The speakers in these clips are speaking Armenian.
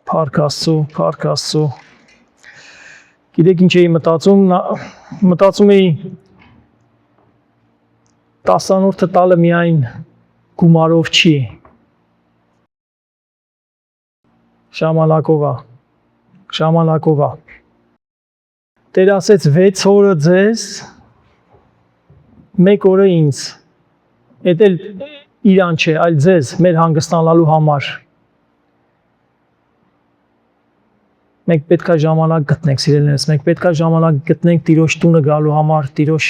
Փառք Աստծո։ Գիտեք ինչ էի մտածում էի 10-րդը տալը միայն գումարով չի։ Ժամանակով է։ Տեր ասեց 6 օրը ձեզ, 1 օրը ինձ։ Էդ էլ իրան չէ, այլ ձեզ, մեր հանգստանալու համար։ Մենք պետք է ժամանակ գտնենք, սիրելիներս, մենք պետք է ժամանակ գտնենք Տիրոջ տունը գալու համար, Տիրոջ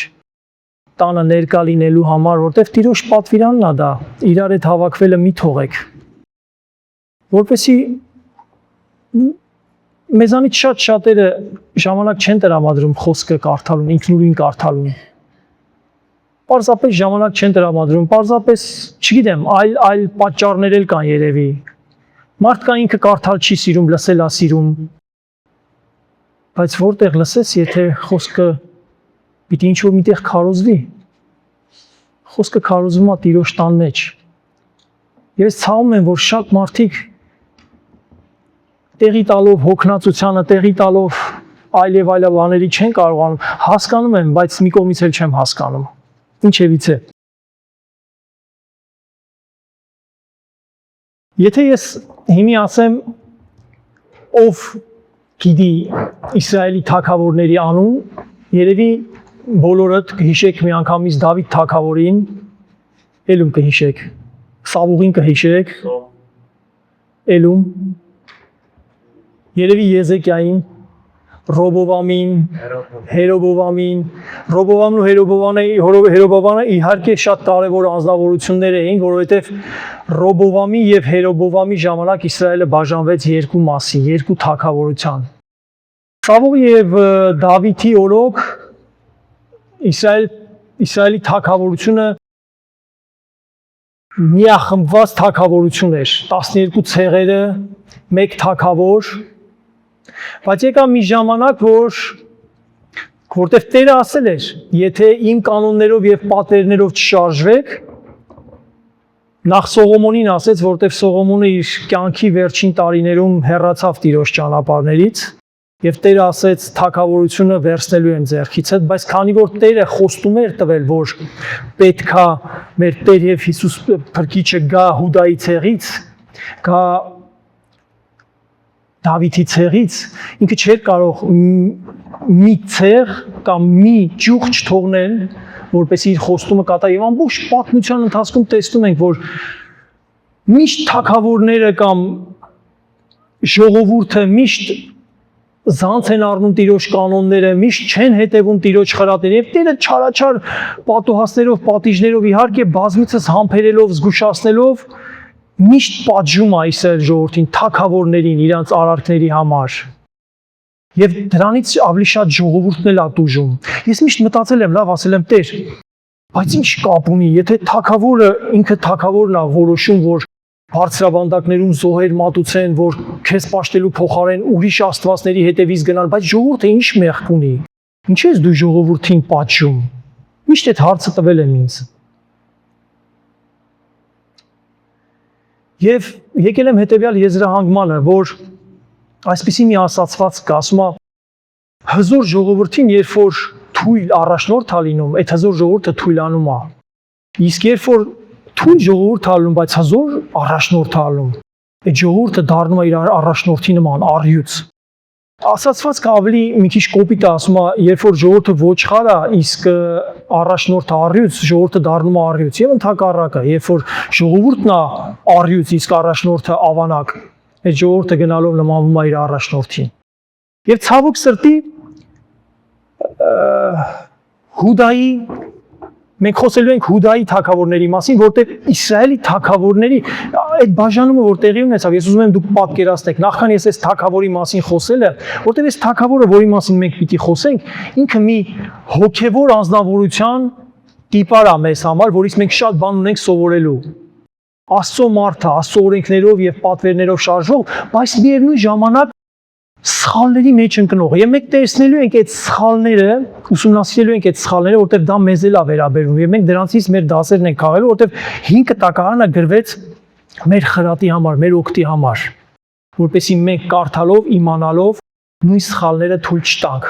տանը ներկա լինելու համար, որտեղ Տիրոջ պատվիրանն է դա, իրար հետ հավաքվելը մի թողեք։ Որպեսզի մեզանից շատերը ժամանակ չեն տրամադրում խոսքը կարդալուն, ինքնուրույն կարդալուն։ Պարզապես ժամանակ չեն տրամադրում, պարզապես, չգիտեմ, այլ պատճառներ էլ կան երևի։ Մարդ կա ինքը կարդալ չի սիրում, լսել է սիրում։ Բայց որտեղ լսես, եթե խոսքը պիտի ինչ-որ միտեղ քարոզվի, խոսքը քարոզվում է Տիրոջ տան մեջ։ Եվ ես ցավում եմ, որ շատ մարդիկ տեղի տալով հոգնածությանը, տեղի տալով այլ եւ այլ բաների չեն կարողանում, հասկանում եմ, բայց մի կողմից էլ չեմ հասկանում։ Ինչևից է։ Եթե ես հիմի ասեմ, ով գիտի Իսրայելի թագավորների անուն, երևի բոլորդ կհիշեք միանգամից Դավիթ թագավորին, ելում կհիշեք, Սավուղին կհիշեք, ելում, երևի Եզեկիային, Ռոբովամին, Հերոբովամին, Ռոբովամն ու Հերոբովանը իհարկե շատ կարևոր անձնավորություններ էին, որովհետև Ռոբովամի եւ Հերոբովամի ժամանակ Իսրայելը բաժանվեց երկու մասի, երկու թագավորության։ Սավուղի եւ Դավիթի օրոք Իսրայելի թագավորությունը միախմբված թագավորություն էր, 12 ցեղերը, 1 թագավոր, բայց եկա մի ժամանակ, որտեղ Տերը ասել էր, եթե իմ կանոններով եւ պատվերներով չշարժվեք, նախ Սողոմոնին ասեց, որտեղ Սողոմոնը իր կյանքի վերջին տարիներում հեռացավ Տիրոջ ճանապարհներից, եւ Տերը ասեց, թագավորությունը վերցնելու եմ ձեռքից հետ, բայց քանի որ Տերը խոստում էր տվել, որ պետքա մեր Տեր եւ Հիսուս Փրկիչը գա Հուդայի ցեղից, գա Դավիթի ցեղից, ինքը չէր կարող մի ցեղ կամ մի ճյուղ չթողնել, որպեսզի իր խոստումը կատարի։ Եվ ամբողջ պատմության ընթացքում տեսնում ենք, որ միշտ թագավորները կամ ժողովուրդը միշտ զանց են առնում Տիրոջ կանոնները, միշտ չեն հետևում Տիրոջ խրատներին, եւ Տերը չարաչար պատուհասներով, պատիժներով, իհարկե բազմիցս համբերելով, զգուշացնելով միշտ պատժում է Իսրայել ժողովրդին, թագավորներին, իրանց արարքների համար։ Եվ դրանից ավելի շատ ժողովուրդն էլ ատուժում։ Ես միշտ մտածել եմ, լավ, ասել եմ Տեր, բայց ինչ կապ ունի, եթե թագավորը ինքը թագավորն է որոշում, որ բարձրավանդակներում զոհեր մատուցեն, որ քեզ պաշտելու փոխարեն ուրիշ աստվածների հետևից գնան, բայց ժողովուրդը ինչ մեղք ունի։ Ինչ ես դու ժողովրդին պատժում։ Միշտ այդ հարցը տվել եմ ինձ։ Եվ եկել եմ հետևյալ եզրահանգմանը, որ այսպիսի մի ասացված կա, ասում է հզոր ժողովրդին, երբ որ թույլ առաջնորդ է լինում, այդ հզոր ժողովուրդը թույլանում է։ Իսկ երբ որ թույլ ժողովուրդ է լինում, բայց հզոր առաջնորդ է լինում, այդ ժողովուրդը դառնում է իր առաջնորդի նման առյուծ։ Ասացվածքը ավելի մի քիչ կոպիտ է, ասում է, երբ որ ժողովուրդը ոչխար է, իսկ առաջնորդը առյուծ, ժողովուրդը դառնում է առյուծ, եւ ընդհակառակը, երբ որ ժողովուրդն է առյուծ, իսկ առաջնորդը ավանակ, այդ ժողովուրդը գնալով նմանվում է իր առաջնորդին։ Եվ ցավոք սրտի Հուդայի մենք խոսելու ենք Հուդայի թագավորների մասին, որտեղ Իսրայելի թագավորների այդ բաժանումը որ տեղի ունեցավ, ես ուզում եմ դուք պատկերացնեք, նախքան ես այս թագավորի մասին խոսելը, որտեղ այս թագավորը, որի մասին մենք պիտի խոսենք, ինքը մի հոգևոր անձնավորության տիպար է մեզ համար, որից մենք շատ բան ունենք սովորելու։ Աստծո մարդը, Աստծո օրենքներով եւ պատվերներով շարժող, բայց միևնույն ժամանակ սխալների մեջ ընկնող։ Եվ մենք տեսնելու ենք այդ սխալները, ուսումնասիրելու ենք այդ սխալները, որտեղ դա մեզ էլ է վերաբերվում։ Եվ մենք դրանցից մեր դասերն ենք քաղելու, որտեղ 5 տակարանը գրվեց մեր խրատի համար, մեր օգտի համար։ որպեսզի մենք կարդալով, իմանալով նույն սխալները թույլ չտանք։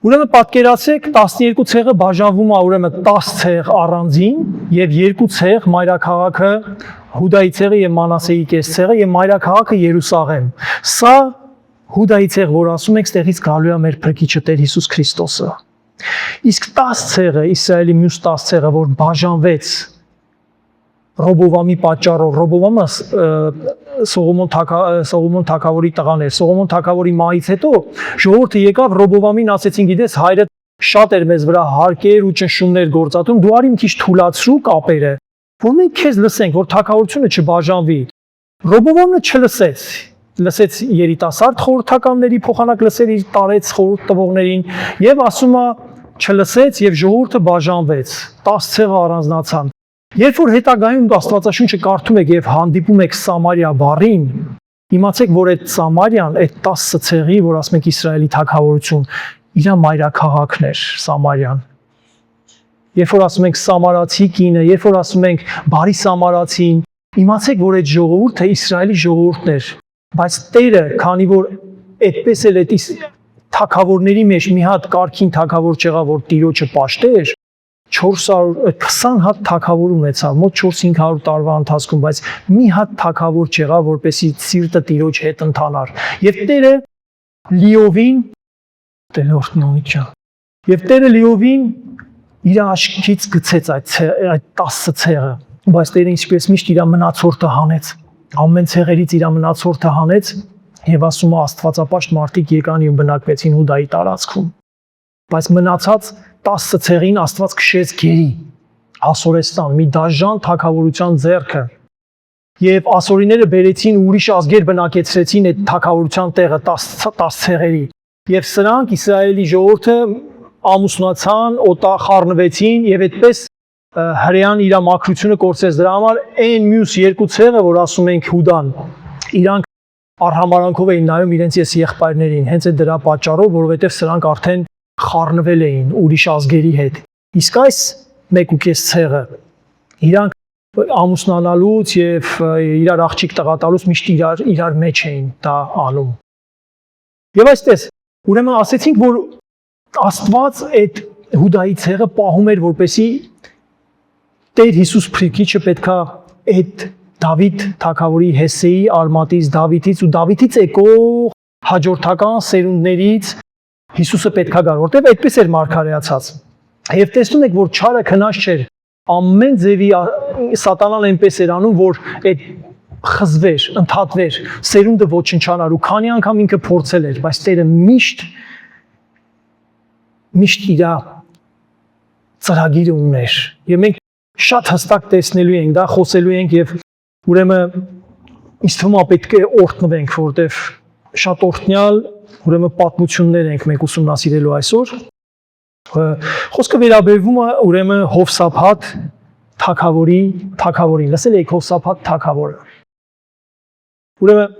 Ուրեմն պատկերացրեք 12 ցեղը բաժանվում է ուրեմն 10 ցեղ առանձին եւ 2 ցեղ մայրաքաղաքը Հուդայի ցեղը եւ Մանասեի կես ցեղը եւ մայրաքաղաքը Երուսաղեմ։ Սա Հուդայի ցեղ, որ ասում ենք, ստեղից գալու է մեր Փրկիչը Տեր Հիսուս Քրիստոսը։ Իսկ 10 ցեղը, Իսրայելի մյուս 10 ցեղը, որ բաժանվեց Ռոբովամի պատճառով, Ռոբովամը Սողոմոն թագավորի տղան էր։ Սողոմոն թագավորի մահից հետո ժողովուրդը եկավ Ռոբովամին, ասեցին, գիտես, հայրը շատ էր մեզ վրա հարկեր ու ճնշումներ գործածում, դու արի մի քիչ թուլացրու կապերը, որ մենք քեզ լսենք, որ թագավորությունը չբաժանվի։ Ռոբովամը չլսեց, լսեց երիտասարդ խորհրդականների փոխանակ լսեր իր տարեց խորհուրդ տվողներին եւ ասում է չլսեց եւ ժողովուրդը բաժանվեց, 10 ցեղը առանձնացան։ Երբ որ հետագայում Աստվածաշունչը կարդում եք եւ հանդիպում եք Սամարիա բառին, իմացեք, որ այդ Սամարիան, այդ 10 ցեղի, որ ասում ենք Իսրայելի թագավորություն, իր մայրաքաղաքն էր Սամարիան։ Երբ որ ասում ենք Սամարացի կինը, երբ որ ասում ենք բարի Սամարացին, իմացեք, որ այդ ժողովուրդը Իսրայելի ժողովուրդն էր, բայց Տերը, քանի որ այդպես էլ այդ թագավորների մեջ մի հատ կարգին թագավոր չեղավ, որ Տիրոջը պաշտեր, 420 հատ թագավոր ունեցավ, մոտ 400-500 տարվա ընթացքում, բայց մի հատ թագավոր չեղավ, որպեսի սիրտը Տիրոջ հետ ընթանար։ Եվ Տերը լիովին Եվ Տերը լիովին իր աչքից գցեց այդ 10 ցեղը, բայց Տերը ինչպես միշտ իր մնացորդը հանեց, ամեն ցեղերից իր մնացորդը հանեց եւ ասում է Աստվածապաշտ մարդիկ եկան ու բնակվեցին Հուդայի տարածքում, բայց մնացած 10 ցեղին Աստված քշեց գերի Ասորեստան, մի դաժան թագավորության ձեռքը, եւ ասորիները բերեցին ուրիշ ազգեր բնակեցրեցին այդ թագավորության տեղը 10 ցեղերի, եւ սրանք Իսրայելի ժողովուրդը ամուսնացան, օտար խառնվեցին եւ այդպես հրեան իր մաքրությունը կորցրեց։ Դրա համար այն մյուս երկու ցեղը, որ ասում ենք Հուդան, իրանք արհամարանքով էին նայում իրենց եղբայրներին, հենց այդ դրա պատճառով, որովհետեւ սրանք արդեն խառնվել էին ուրիշ ազգերի հետ։ Իսկ այս 1.5 ցեղը իրանք ամուսնանալուց եւ իրար աղջիկ տղա տալուց միշտ իրար մեջ էին դա անում։ Եվ այսպես, ուրեմն ասեցինք, որ Աստված այդ Հուդայի ցեղը պահում էր, որպեսի Տեր Հիսուս Փրկիչը պետքա այդ Դավիթ թագավորի Հեսեի արմատից, Դավիթից ու Դավիթից եկող հաջորդական սերունդներից Հիսուսը պետքա գար, որտեղ այդպես էր մարգարեացած։ Եվ տեսնում եք, որ չարը քնած չէր, ամեն ձևի սատանան այնպես էր անում, որ այդ խզվեր, ընդհատվեր, սերունդը ոչնչանար ու քանի անգամ ինքը փորձել էր, բայց Տերը միշտ իր ծրագիրը ուներ։ Եվ մենք շատ հստակ տեսնելու ենք, դա խոսելու ենք եւ ուրեմն ինձ թվում է պետք է օրհնվենք, որտեվ շատ օրհնյալ ուրեմն պատմություններ ենք մենք ուսումնասիրելու այսօր։ Խոսքը վերաբերվում է ուրեմն Հովսափաթ թագավորին։ Լսել եք Հովսափաթ թագավորը։ Ուրեմն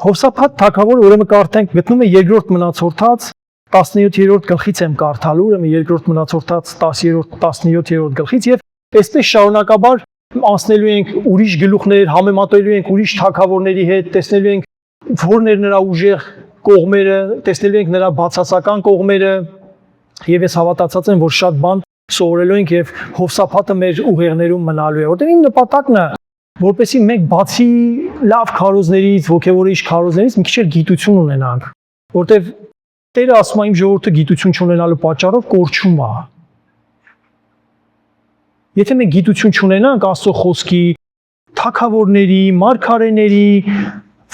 Հովսափաթ թագավորը ուրեմն կարդանք, գտնում է երկրորդ մնացորդած 17-րդ գլխից եմ կարդալու, ուրեմն երկրորդ մնացորդած 17-րդ գլխից եւ այսպես շարունակաբար անցնելու ենք ուրիշ գլուխներ, համեմատելու ենք ուրիշ թագավորների հետ, տեսնելու ենք որն էր նրա ուժեղ կողմերը, տեսնելու ենք նրա բացասական կողմերը եւ ես հավատացած եմ, որ շատ բան սովորելու ենք եւ Հովսափաթը մեր ուղեղներում մնալու է, որտեղ իմ նպատակն է, որպեսզի մենք բացի լավ քարոզներից, ոգևորիչ քարոզներից մի քիչ գիտություն ունենանք, որտեղ Տերը ասում է իմ ժողովուրդը գիտություն չունենալու պատճառով կորչում է։ Եթե մենք գիտություն չունենանք Աստծո խոսքի, թագավորների, մարգարեների,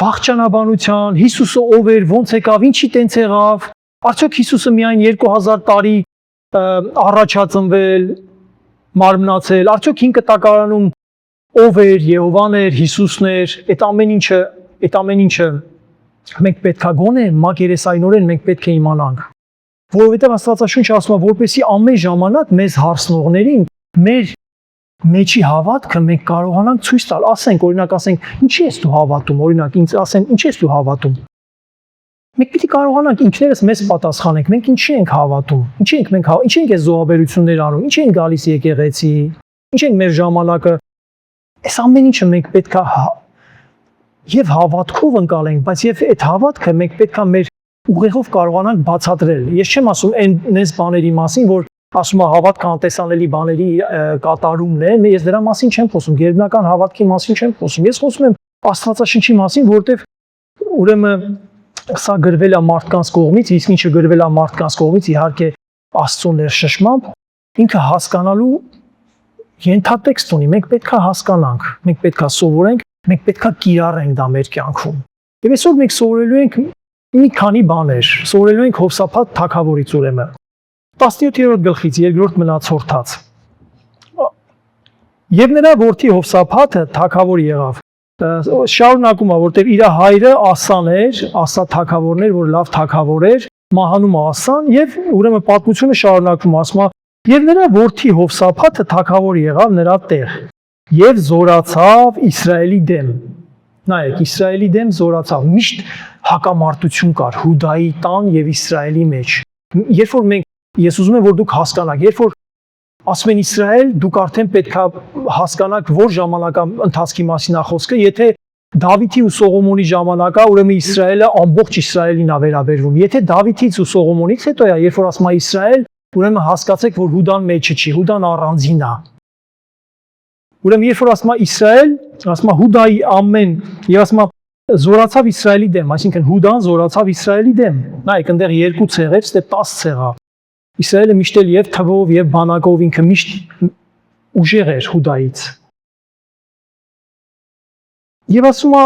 վախճանաբանության, Հիսուսը ով էր, ոնց եկավ, ինչի տենց եղավ, արդյոք Հիսուսը միայն 2000 տարի առաջ է ծնվել, մարմնացել, արդյոք 5 տակարանում ով էր, Եհովան էր, Հիսուսն էր, այդ ամեն ինչը մենք պետքա գոնե մակերեսայնորեն մենք պետք է իմանանք, որովհետև Աստվածաշունչը ասում է, որպեսզի ամեն ժամանակ մեզ հարցնողներին մեր մեջի հավատքը մենք կարողանանք ցույց տալ, ասենք, օրինակ ասենք, ինչի ես դու հավատում, օրինակ ինձ ասեն, ինչի ես դու հավատում։ Մենք պիտի կարողանանք ինքներս մեզ պատասխանենք, մենք ինչի ենք հավատում, ինչի ենք այս զոհաբերություններ անում, ինչի ենք գալիս եկեղեցի, ինչի ենք մեր ժամանակը, այս ամեն ինչը մենք պետքա եւ հավատքով ընկալենք, բայց եւ այդ հավատքը մենք պետքա մեր ուղեղով կարողանանք բացատրել։ Ես չեմ ասում այնպես բաների մասին, որ ասում է հավատքը անտեսանելի բաների կատարումն է, ես դրա մասին չեմ խոսում, գերբնական հավատքի մասին չեմ խոսում։ Ես խոսում եմ Աստվածաշնչի մասին, որտեղ ուրեմն սա գրվել է մարդկանց կողմից, իսկ ինչը գրվել է մարդկանց կողմից, իհարկե Աստծո ներշնչմամբ, ինքը հասկանալու ենթատեքստ ունի, մենք պետքա հասկանանք, մենք պետքա սովորենք, մենք պետքա կիրառենք դա մեր կյանքում։ Եվ այսօր մենք սովորելու ենք մի քանի բաներ, սովորելու ենք Հովսափատ թագավորից ուրեմն 17-րդ գլխից 2-րդ մնացորդած։ Եվ նրա որդի Հովսափաթը թագավոր եղավ։ Շարունակում է, որտեղ իր հայրը Ասան էր, Ասա թագավորն էր, որ լավ թագավոր էր, մահանում է Ասան, եւ ուրեմն պատմությունը շարունակվում է, ասում է, եւ նրա որդի Հովսափաթը թագավոր եղավ նրա տեղ, եւ զորացավ Իսրայելի դեմ։ Նայեք, Իսրայելի դեմ զորացավ, միշտ հակամարտություն կար Հուդայի տան եւ Իսրայելի մեջ։ Երբ որ մենք Ես ուզում եմ, որ դուք հասկանաք, երբ որ ասում են Իսրայել, դուք արդեն պետքա հասկանաք, որ ժամանակա ընթացքի մասին է խոսքը, եթե Դավիթի ու Սողոմոնի ժամանակա, ուրեմն Իսրայելը ամբողջ Իսրայելին է վերաբերվում։ Եթե Դավիթից ու Սողոմոնից հետո է, երբ որ ասում է Իսրայել, ուրեմն հասկացեք, որ Հուդան մեջը չի, Հուդան առանձին է։ Ուրեմն երբ որ ասում է Իսրայել, ասում է Հուդայի ամեն, եւ ասում է զորացավ Իսրայելի դեմ, այսինքն Հուդան զորացավ Իսրայելի դեմ։ Նայեք, այնտեղ 2 ցեղեր, ստե 10 ցեղ է։ Իսրայելը միշտ էլ եւ թվով եւ բանակով ինքը միշտ ուժեղ էր Հուդայից։ Եվ ասում է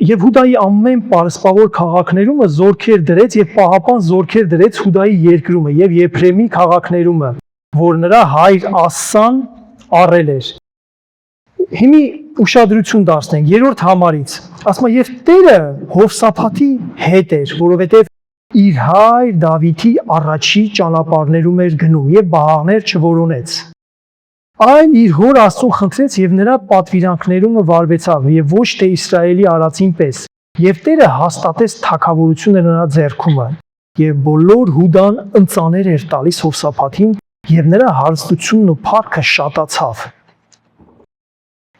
եւ Հուդայի ամեն պարսպավոր քաղաքներում զորքեր դրեց եւ պահապան զորքեր դրեց Հուդայի երկրում եւ Եփրեմի քաղաքներում, որ նրա հայր Ասան առել էր։ Հիմի ուշադրություն դարձնենք 3-րդ համարից։ Ասում է եւ Տերը Հովսափաթի հետ էր, որովհետեւ իր հայր Դավիթի առաջի ճանապարհներում էր գնում եւ բաղներ չորոնեց։ Այն իր հոր Աստծուն խնդրեց եւ նրա պատվիրանքներում վարվեցավ եւ ոչ թե Իսրայելի արածին պես։ Եվ Տերը հաստատեց թագավորությունը նրա ձեռքում եւ բոլոր Հուդան ընծաներ էր տալիս Հովսափաթին եւ նրա հարստությունն ու փառքը շատացավ։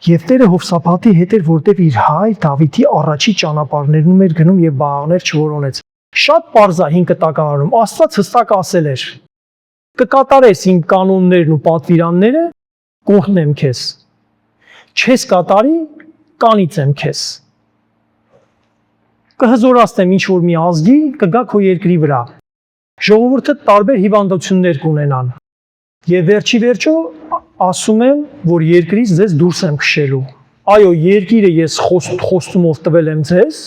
Եվ Տերը Հովսափաթի հետ էր, որտեղ իր հայր Դավիթի առաջի ճանապարհներում էր գնում եւ բաղներ չորոնեց։ Շատ པարզ է 5 տակարանում, Աստված հստակ ասել էր. կկատարես իմ կանոններն ու պատվիրանները, կօգնեմ քեզ։ Չես կատարի, կանիծեմ քեզ։ Կհզորացնեմ ինչ որ մի ազգի, կգա քո երկրի վրա։ Ժողովուրդը տարբեր հիվանդություններ կունենան։ Եվ վերջի վերջո ասում եմ, որ երկրից ձեզ դուրս եմ քշելու։ Այո, երկիրը ես խոստումով տվել եմ ձեզ,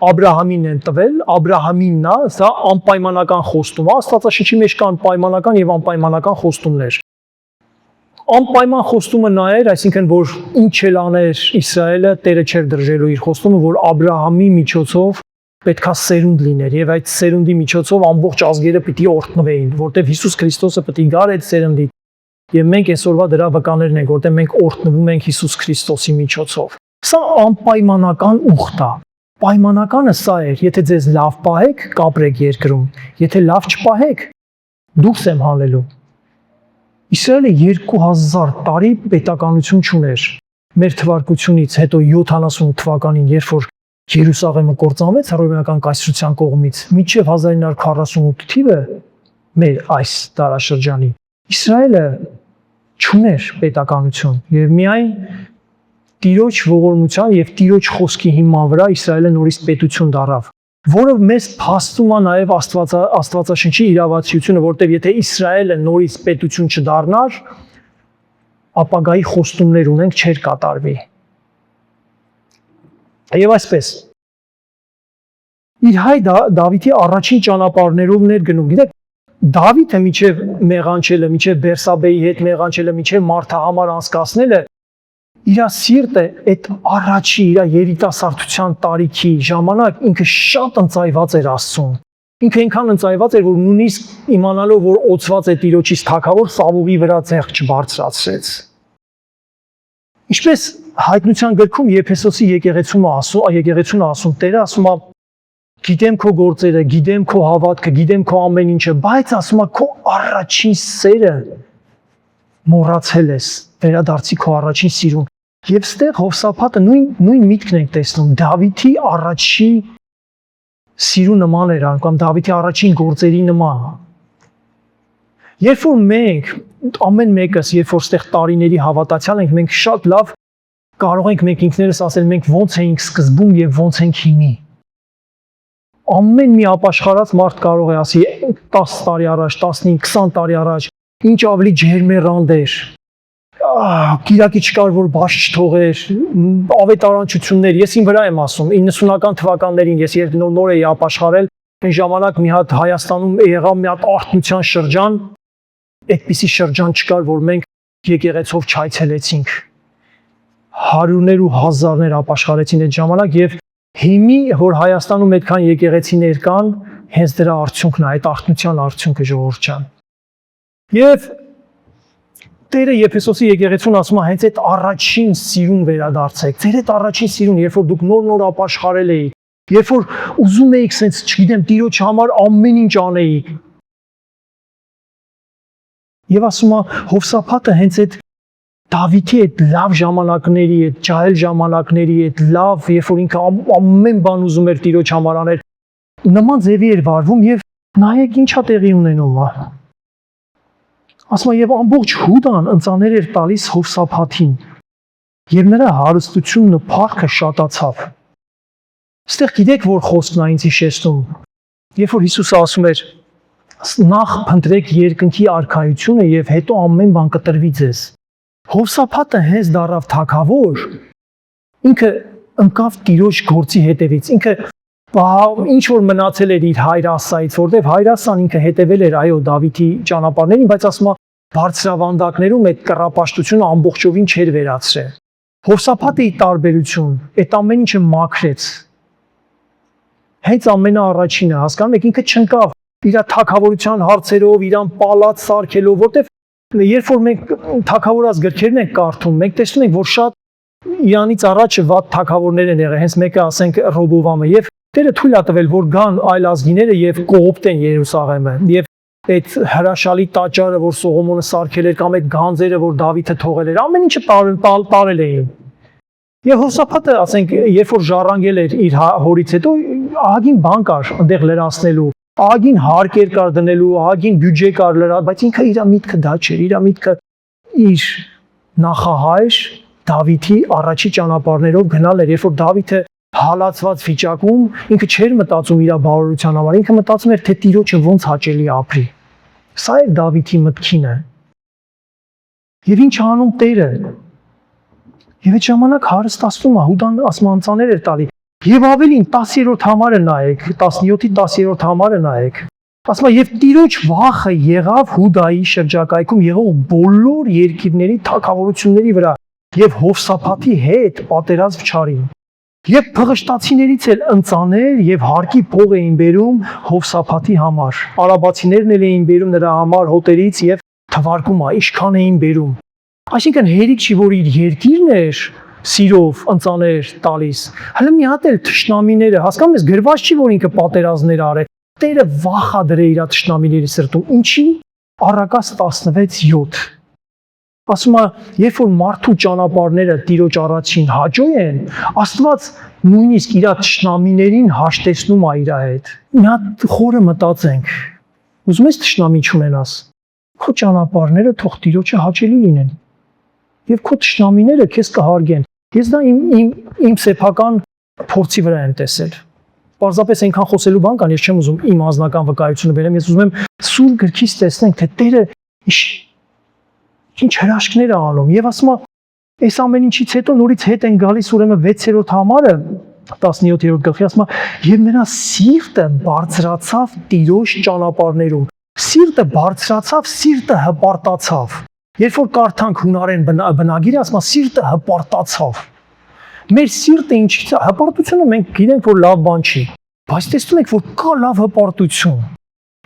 Աբրահամին են տվել, Աբրահամինն է, սա անպայմանական խոստում է, Աստվածաշնչի մեջ կան պայմանական եւ անպայմանական խոստումներ։ Անպայման խոստումը նա էր, այսինքն որ ինչ էլ աներ Իսրայելը, Տերը չէր դրժելու իր խոստումը, որ Աբրահամի միջոցով պետքա սերունդ լիներ եւ այդ սերունդի միջոցով ամբողջ ազգերը պիտի օրհնվեին, որտեղ Հիսուս Քրիստոսը պիտի գար այդ սերնդի։ Եվ մենք այսօրվա դրա վկաներն ենք, որտեղ մենք օրհնվում ենք Հիսուս Քրիստոսի միջոցով։ Սա անպայմանական ուխտ է։ Պայմանականը սա էր, եթե ձեզ լավ պահեք, կապրեք երկրում, եթե լավ չպահեք, դուրս եմ հանելու։ Իսրայելը 2000 տարի պետականություն չուներ։ Մեր թվարկությունից հետո 70 թվականին, երբ որ Երուսաղեմը կործանվեց հռոմեական կայսրության կողմից, մինչև 1948 թիվը մեր այս դարաշրջանի Իսրայելը չուներ պետականություն եւ միայն Տիրոջ ողորմության եւ Տիրոջ խոսքի հիման վրա Իսրայելը նորից պետություն դառավ, որը մեզ փաստում է նաեւ Աստվածաշնչի իրավացիությունը, որտեղ եթե Իսրայելը նորից պետություն չդառնար, ապագայի խոստումներ ունենք չէր կատարվի։ Եվ այսպես իր հայ Դավիթի առաջին ճանապարհներով ներ գնում։ Գիտեք, Դավիթը միջև մեղանչելը, միջև Բերսաբեի հետ մեղանչելը, միջև մարդահամար անցկացնելը իր սիրտը այդ առաջի իր երիտասարդության տարիքի ժամանակ ինքը շատ ընծայված էր Աստծուն։ Ինքը այնքան ընծայված էր, որ նույնիսկ իմանալով, որ օծված է Տիրոջից թագավոր Սավուղի վրա ձեռք չբարձրացրեց։ Ինչպես հայտնության գրքում Եփեսոսի եկեղեցուն ասում, Տերը ասում է. գիտեմ քո գործերը, գիտեմ քո հավատքը, գիտեմ քո ամեն ինչը, բայց ասում է քո առաջին սերը մոռացել ես, վերադարձի քո առաջին սիրուն։ Եվ ստեղ Հովսափատը նույն միտքն ենք տեսնում Դավիթի առաջի սիրու նման էր կամ Դավիթի առաջին գործերի նման։ Երբ որ մենք ամեն մեկս, երբ որ ստեղ տարիների հավատացյալ ենք, մենք շատ լավ կարող ենք մենք ինքներս ասել մենք ոնց էինք սկզբում եւ ոնց ենք հիմի։ Ամեն մի ապաշխարած մարդ կարող է ասի 10 տարի առաջ, 15, 20 տարի առաջ ինչ ավելի ջերմեռանդ էր։ Կիրակի չկար որ բաց չթողեր, ավետարանչություններ, ես իմ վրա եմ ասում 90-ական թվականներին ես երբ նոր էի ապաշխարել, այն ժամանակ մի հատ Հայաստանում եղավ մի հատ արթնության շրջան, այդպիսի շրջան չկար, որ մենք եկեղեցով չայցելեցինք։ Հարյուրներ ու հազարներ ապաշխարեցին այդ ժամանակ եւ հիմի որ Հայաստանում այդքան եկեղեցիներ կան, հենց դրա արդյունքն է, այդ արթնության արդյունքը ժողովուրդ ջան։ Եվ Տերը Եփեսոսի եկեղեցուն ասում է հենց այդ առաջին սիրուն վերադարձեք։ Ձեր այդ առաջին սիրուն, երբ որ դուք նոր ապաշխարել էիք, երբ որ ուզում էիք sense, չգիտեմ, Տիրոջ համար ամեն ինչ անեիք։ Եվ ասում է Հովսափատը հենց այդ Դավիթի այդ լավ ժամանակների, այդ ջահել ժամանակների, այդ լավ, երբ որ ինքը ամեն բան ուզում էր Տիրոջ համար անել, նման ձևի էր վարվում եւ նայեք ինչա տեղի ունենում է։ Ասում եւ ամբողջ Հուդան ընծաներ էր տալիս Հովսափաթին եւ նրա հարստությունն ու փառքը շատացավ։ Այստեղ գիտեք որ խոսքն է ինձ հիշեցնում։ Երբ որ Հիսուսը ասում էր նախ փնտրեք երկնքի արքայությունը եւ հետո ամեն բան կտրվի ձեզ։ Հովսափաթը հենց դառավ թագավոր, ինքը ընկավ Տիրոջ գործի հետևից, ինքը ինչ որ մնացել էր իր հայր Ասայից, որտեվ հայր Ասան ինքը հետևել էր այո Դավիթի ճանապարհներին, բայց ասում է բարձրավանդակներում այդ կռապաշտությունը ամբողջովին չէր վերացրել։ Հովսափաթի տարբերություն, այդ ամեն ինչը մաքրեց։ Հենց ամենաառաջինը, հասկանում եք, ինքը չընկավ իր թագավորության հարցերով, իրան պալատ սարքելով, որտեվ երբ որ մենք թագավորած գրքերն ենք կարդում, մենք տեսնում ենք, որ շատ իրանից առաջ վատ թագավորներ են եղել, հենց մեկը ասենք Ռոբովամը, եւ Տերը թույլ է տվել, որ գան այլ ազգիները եւ կողոպտեն Երուսաղեմը, եւ այդ հրաշալի տաճարը, որ Սողոմոնը սարքել էր, կամ այդ գանձերը, որ Դավիթը թողել էր, ամեն ինչը տարել էին։ Եվ Հովսափաթը, ասենք, երբ որ ժառանգել էր իր հորից հետո, ահագին բան կար այնտեղ լրացնելու, ահագին հարկեր կար դնելու, ահագին բյուջե կար լրա, բայց ինքը իր միտքը դա չէր, իր միտքը իր նախահայր Դավիթի առաջի ճանապարհներով գնալ էր, երբ որ Դավիթը հալածված վիճակում ինքը չէր մտածում իր բարօրության համար, ինքը մտածում էր թե Տիրոջը ոնց հաճելի ապրի։ Սա է Դավիթի մտքինը։ Եվ ինչ անում Տերը։ Եվ այդ ժամանակ հարստացնում է, Հուդան ասմանցաներ էր տալի։ Եվ ավելին 10-րդ համարը նայեք, 17-ի 10-րդ համարը նայեք։ Ասում է, եւ Տիրոջ վախը եղավ Հուդայի շրջակայքում եղող բոլոր երկիրների թագավորությունների վրա եւ Հովսափաթի հետ պատերազմ չարին։ Եվ փղշտացիներից էլ ընծաներ եւ հարկի փող էին բերում Հովսափաթի համար։ Արաբացիներն էլ էին բերում նրա համար հոտերից եւ թվարկում ինչքան էին բերում։ Այսինքն հերիք չի որ իր երկիրն էր սիրով ընծաներ տալիս։ Հələ մի հատ էլ թշնամիները, հասկանում ես, գրված չի որ ինքը պատերազմներ արել։ Տերը վախա դրե իր թշնամիների սրտում։ Ինչի? Առակաց 16:7 ասում է, երբ որ մարդու ճանապարհները Տիրոջ առաջին հաճո են, Աստված նույնիսկ իր թշնամիներին հաշտեցնում է իր հետ։ Մի հատ խորը մտածենք։ Ուզում ես թշնամի չունենաս։ Քո ճանապարհները թող Տիրոջը հաճելի լինեն։ Եվ քո թշնամիները քեզ կհարգեն։ Ես դա իմ սեփական փորձի վրա եմ տեսել։ Պարզապես այնքան խոսելու բան կան, ես չեմ ուզում իմ անձնական վկայությունը բերեմ, ես ուզում եմ սուր գրքից տեսնենք, թե Տերը ինչ հրաշքներ է անում եւ ասում է այս ամեն ինչից հետո նորից հետ են գալիս ուրեմն 6-րդ համարը 17-րդ գլխի ասում է եւ նրա սիրտը բարձրացավ Տիրոջ ճանապարհներում սիրտը բարձրացավ սիրտը հպարտացավ երբ որ կարդանք հունարեն բնագիրը ասում է սիրտը հպարտացավ մեր սիրտը ինչի հպարտությունը մենք գիտենք որ լավ բան չի բայց տեսնում եք որ կա լավ հպարտություն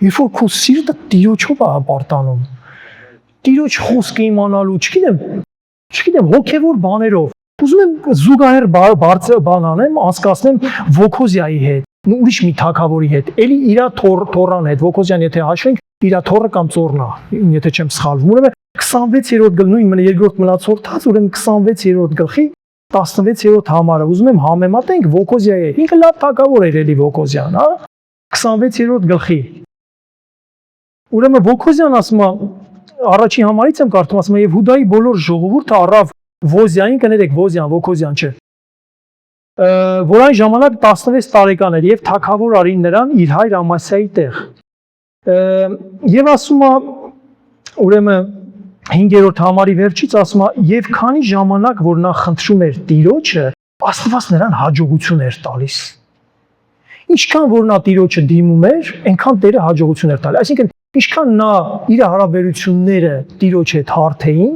երբ որ քո սիրտը Տիրոջով է հպարտանում Տիրոջ խոսքը իմանալու, չգիտեմ, հոգևոր բաներով։ Ուզում եմ զուգահեռ բարձր բան անեմ, անցկացնեմ Վոքոզյայի հետ, ուրիշ մի թագավորի հետ, էլի իր թորան հետ, Վոքոզյան եթե հաշվենք, իր թորը կամ ծորնա, եթե չեմ սխալվում։ Ուրեմն 26-րդ նույն երկրորդ մնացորդած, ուրեմն 26-րդ գլխի 16-րդ համարը, ուզում եմ համեմատենք Վոկոզիայի, ինքը լավ թագավոր էր էլի Վոկոզյան, հա, 26-րդ գլխի։ Ուրեմն Վոկոզյան ասում է, առաջին համարից եմ կարդում, ասում է, եւ Հուդայի բոլոր ժողովուրդը առավ Ոզիային, կներեք Ոզյան, Վոկոզյան չէ, որ այն ժամանակ 16 տարեկան էր եւ թագավոր արին նրան իր հայր Ամասիայի տեղ։ Եվ ասում է, ուրեմն 5-րդ համարի վերջից ասում է, եւ քանի ժամանակ որ նա խնդրում էր Տիրոջը, Աստված նրան հաջողություն էր տալիս։ Ինչքան որ նա Տիրոջը դիմում էր, այնքան Տերը հաջողություն էր տալիս։ Այսինքն, ինչքան նա իր հարաբերությունները Տիրոջ հետ հարթ էին,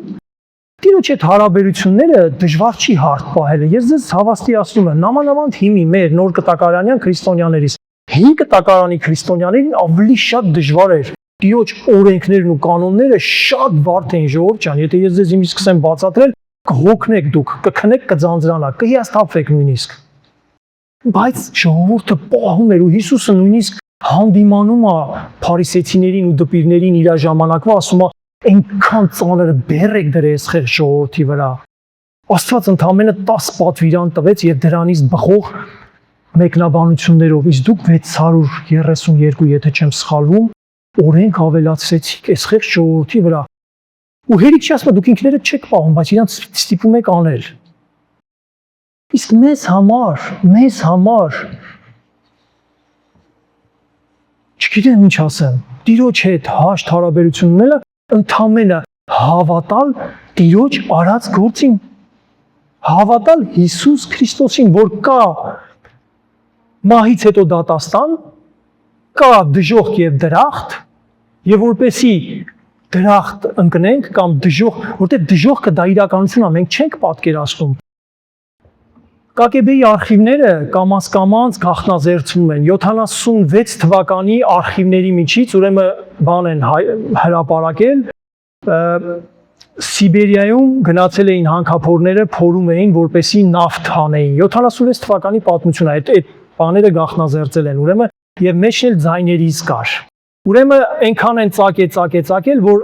Տիրոջ հետ հարաբերությունները դժվար չի հարթ պահելը։ Ես ձեզ հավաստի ասում եմ, նամանավանդ հիմի մեր նոր կտակարանյան քրիստոնյաներից, 5 կտակարանի քրիստոնյաներին ավելի շատ դժվար էր Տիրոջ օրենքներն ու կանոնները շատ բարդ էին ժողովուրդ ջան, եթե ես ձեզ իմից սկսեմ բացատրել, կհոգնեք դուք, կքնեք, կձանձրանաք, կհիասթափվեք նույնիսկ։ Բայց ժողովուրդը պահում էր ու Հիսուսը նույնիսկ հանդիմանում է փարիսեցիներին ու դպիրներին իր ժամանակվա, ասում է, այնքան ծանր բեռ եք դրել այս խեղ ժողովրդի վրա։ Աստված ընդամենը 10 պատվիրան տվեց եւ դրանից բխող մեկնաբանություններով, իսկ դուք 632, եթե չեմ սխալվում, օրենք ավելացրեցիք այս խեղ ժողովրդի վրա։ Ու հերիք չի ասում, դուք ինքներդ չեք պահում, բայց իրանց ստիպում եք անել։ Իսկ մեզ համար չգիտեմ ինչ ասեմ, Տիրոջ հետ հաշտ հարաբերություն ունելը ընդամենը հավատալ Տիրոջ արած գործին, հավատալ Հիսուս Քրիստոսին, որ կա մահից հետո դատաստան, կա դժոխք եւ դրախտ, եւ որպեսի դրախտ ընկնենք կամ դժոխք, որտեղ դժոխքը դա իրականություն է, մենք չենք պատկերացնում։ KGB-ի արխիվները կամաց գաղտնազերծվում են 76 թվականի արխիվների միջից, ուրեմն բան են հրապարակել, Սիբերիայում գնացել էին հանքափորները, փորում էին, որպեսի նավթ հանեին։ 76 թվականի պատմություն է, այդ բաները գաղտնազերծել են, ուրեմն եւ մեջն էլ ձայներից կար։ Ուրեմն այնքան են ծակել, որ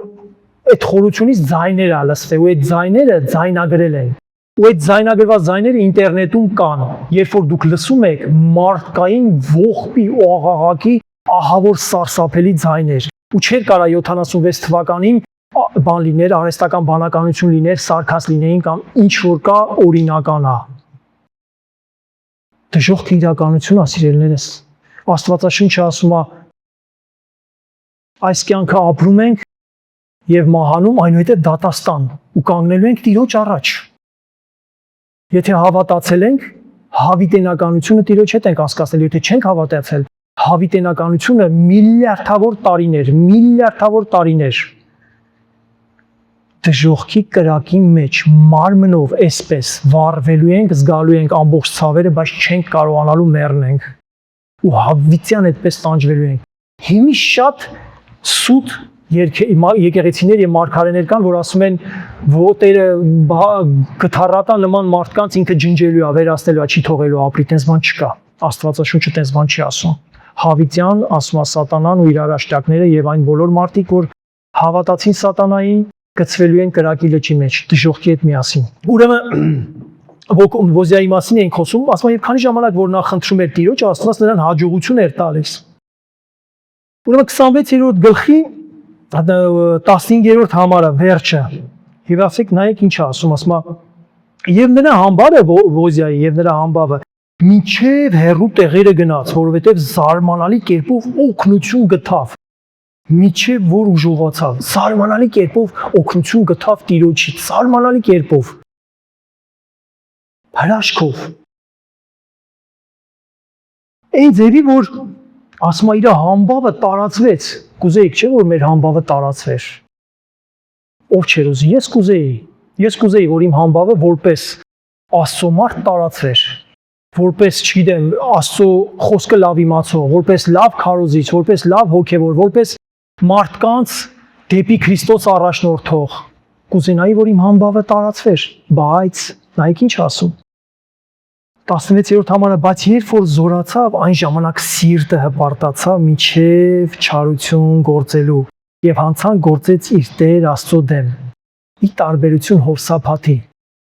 այդ խորությունից ձայներ ա լսվել, ու այդ ձայները ձայնագրել են։ Ու այդ ձայնագրված ձայները ինտերնետում կան, երբ որ դուք լսում եք մարդկային ողբի ու աղաղակի ահավոր սարսափելի ձայներ, ու չէր կարա 76 թվականին բան լիներ, արհեստական բանականություն լիներ, սարքած լինեին կամ ինչ որ կա օրինական է։ Դժոխքը իրականություն է, սիրելիներս։ Աստվածաշունչը ասում է, այս կյանքը ապրում ենք եւ մահանում, այնուհետեւ դատաստան, ու կանգնելու ենք Տիրոջ առաջ։ Եթե հավատացել ենք, հավիտենականությունը Տիրոջ հետ ենք անցկացնել, եթե չենք հավատացել, հավիտենականությունը միլիարդավոր տարիներ դժոխքի կրակի մեջ մարմնով այսպես վառվելու ենք, զգալու ենք ամբողջ ցավերը, բայց չենք կարողանալու մեռնենք ու հավիտյան այդպես տանջվելու ենք։ Հիմի շատ սուտ եկեղեցիներ եւ մարգարեներ կան, որ ասում են, ոտերը գթառատա նման մարդկանց ինքը ջնջելու է, վերացնելու է, չի թողելու ապրի, տենց բան չկա։ Աստվածաշունչը տենց բան չի ասում։ Հավիտյան ասում է Սատանան ու իր արաշտակները եւ այն բոլոր մարդիկ, որ հավատացին Սատանային, գցվելու են կրակի լճի մեջ, դժոխքի հետ միասին։ Ուրեմն Ոզիայի մասին ենք խոսում, ասում եմ, եւ քանի ժամանակ որ նա խնդրում էր Տիրոջ, Աստված նրան հաջողություն էր տալիս։ Ուրեմն 26-րդ գլխի 15-րդ համարը վերջը։ Եվ ասեք նայեք ինչ ասում, ասում է եւ նրա համբարը Ոզիայի եւ նրա համբավը մինչեւ հերու տեղերը գնաց, որովհետեւ զարմանալի կերպով օգնություն գտավ։ Մինչեւ որ ուժողացավ, զարմանալի կերպով օգնություն գտավ Տիրոջից, զարմանալի կերպով։ Հրաշքով։ Այն ձևի որ ասում է իր համբավը տարածվեց, կուզեիք չէ որ մեր համբավը տարածվեր։ Ով չէր ուզի, ես կուզեի, որ իմ համբավը որպես Աստծո մարդ տարածվեր, որպես, չգիտեմ, Աստծո խոսքը լավ իմացող, որպես լավ քարոզիչ, որպես լավ հոգևոր, որպես մարդկանց դեպի Քրիստոս առաջնորդող, կուզենայի, որ իմ համբավը տարածվեր, բայց նայեք ինչ ասում։ 16-րդ համարը, բայց երբ որ զորացավ, այն ժամանակ սիրտը հպարտացավ մինչև չարություն գործելու եւ հանցանք գործեց իր Տեր Աստծո դեմ։ ի տարբերություն Հովսափաթի։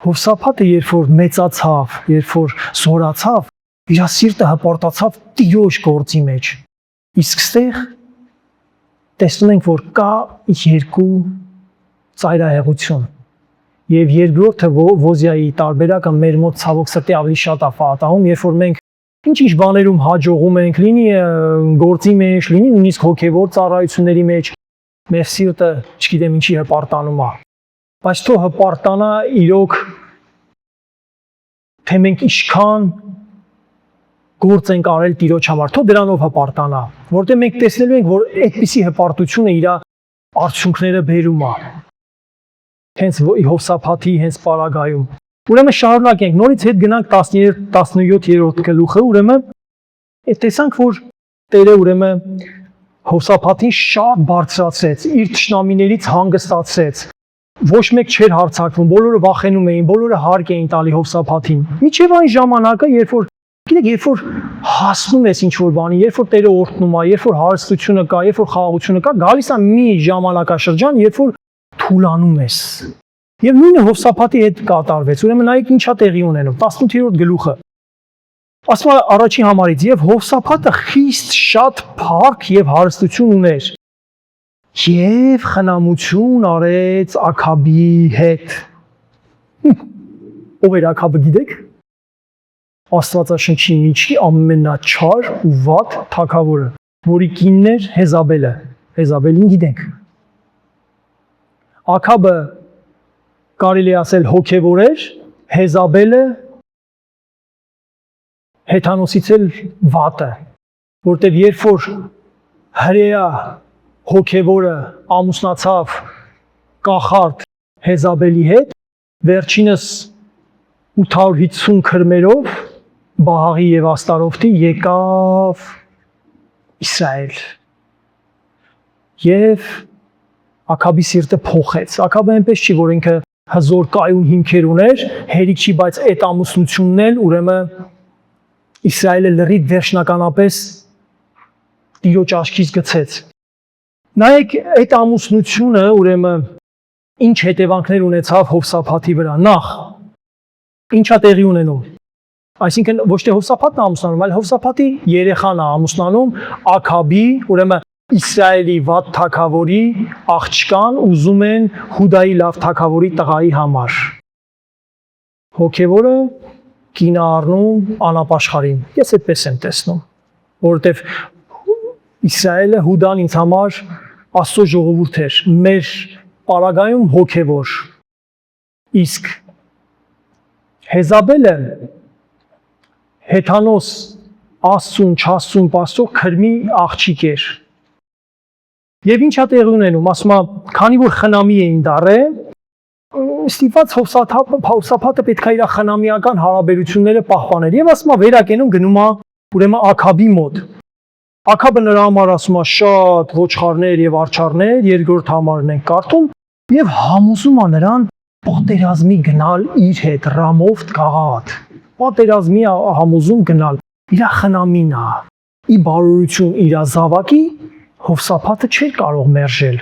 Հովսափաթը երբ որ մեծացավ, երբ որ զորացավ, իր սիրտը հպարտացավ Տիրոջ գործի մեջ։ Իսկ ստեղ տեսնում ենք, որ կա երկու ծայրահեղություն։ Եվ երկրորդը Ոզիայի տարբերակը մեր մոտ ցավոք սրտի ավելի շատ է պատահում, երբ որ մենք ինչ-ինչ բաներում հաջողում ենք, լինի գործի մեջ, լինի նույնիսկ հոգևոր ծառայությունների մեջ, մեր սիրտը, չգիտեմ ինչի հպարտանում է։ Բայց թող հպարտանա իրոք, թե մենք ինչքան գործ ենք արել Տիրոջ համար, թող դրանով հպարտանա, որտեղ մենք տեսնելու ենք, որ այդպիսի հպարտությունը իր արդյունքները բերում է։ Հենց Հովսափաթի հենց պարագայում։ Ուրեմն շարունակենք, նորից հետ գնանք 17-րդ գլուխը, ուրեմն տեսանք, որ Տերը ուրեմն Հովսափաթին շատ բարձրացրեց, իր թշնամիներից հանգստացրեց։ Ոչ մեկ չէր հարձակվում, բոլորը վախենում էին, բոլորը հարկ էին տալի Հովսափաթին։ Մինչև այն ժամանակը, երբ որ գիտեք, երբ որ հասնում ես ինչ-որ բանի, երբ որ Տերը օրհնում է, երբ որ հարստությունը կա, երբ որ խաղաղությունը կա, գալիս է մի ժամանակաշրջան, երբ որ թուլանում ես։ Եվ նույնը Հովսափաթի հետ կատարվեց։ Ուրեմն նայեք ինչա տեղի ունենում 18-րդ գլուխը։ Ասում է առաջին համարից, եւ Հովսափաթը խիստ շատ փառք եւ հարստություն ուներ։ Եվ խնամություն արեց Աքաբի հետ։ Ով էր Աքաբը գիտեք։ Աստվածաշնչի միջի ամենաչար ու վատ թագավորը, որի կինն էր Հեզաբելը։ Հեզաբելին գիտենք։ Աքաբը կարելի ասել հոգևոր էր, Հեզաբելը Հեթանոսից էլ վատը, որտեղ երբ որ հրեա հոգևորը ամուսնացավ կախարդ Հեզաբելի հետ, վերջինս 850 քրմերով Բահաղի եւ Աստարոթի եկավ Իսրայել։ Եվ Աքաբի սիրտը փոխեց։ Աքաբը այնպես չի, որ ինքը հզոր կայուն հիմքեր ուներ, հերիք չի, բայց այդ ամուսնությունն էլ ուրեմն Իսրայելը լրիվ վերջնականապես Տիրոջ աչքից գցեց։ Նայեք, այդ ամուսնությունը ուրեմն ինչ հետևանքներ ունեցավ Հովսափաթի վրա։ Նախ ինչա տեղի ունենում։ Այսինքն ոչ թե Հովսափաթն է ամուսնանում, այլ Հովսափաթի երեխան է ամուսնանում Աքաբի, ուրեմն Իսրայելի վատ թագավորի աղջկան ուզում են Հուդայի լավ թագավորի տղայի համար։ Հոգևորը կինը առնում անապաշխարին։ Ես այդպես եմ տեսնում, որովհետև Իսրայելը Հուդան ինձ համար Աստծո ժողովուրդ էր, մեր պարագայում հոգևոր։ Իսկ Հեզաբելը Հեթանոս Աստծուն, չաստծուն պաստող քրմի աղջիկ էր։ Եվ ինչա տեղի ունենում, ասում է, քանի որ խնամի էին դարել, ստիպված Հովսափաթը պետք է իր խնամիական հարաբերությունները պահպաներ։ Եվ ասում է, վերակենում գնում է ուրեմն Աքաբի մոտ։ Աքաբը նրա համար ասում է շատ ոչխարներ եւ արջառներ, երկրորդ համարն ենք կարդում, եւ համոզում է նրան պատերազմի գնալ իր հետ Ռամովթ Գաղադ։ Պատերազմի համոզում գնալ։ Իր խնամին է։ Ի բարօրություն իր զավակի Հովսափաթը չէր կարող մերժել։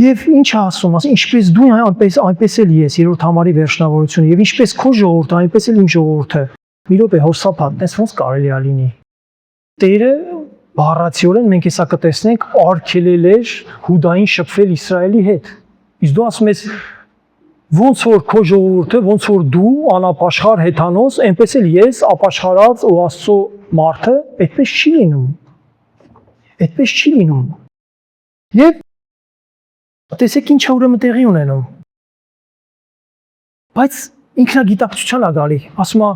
Եվ ինչ ասում, ինչպես դու այնպես էլ ես, երրորդ համարի վերջնավորությունը, եւ ինչպես քո ժողովուրդը, այնպես էլ իմ ժողովուրդը։ Մի րոպե Հովսափաթ, տես ոնց կարելի է լինի։ Տերը բառացիորեն մենք հեսա կտեսնենք արգելել էր Հուդային շփվել Իսրայելի հետ։ Իսկ դու ասում ես ոնց որ քո ժողովուրդը, ոնց որ դու անապաշխար Հեթանոս, այնպես էլ ես ապաշխարած ու Աստծո մարդը, այդպես չի լինում։ Այդպես չի լինում։ Եվ տեսեք ինչա ուրեմն տեղի ունենում։ Բայց ինքնագիտակցության է գալի, ասում է,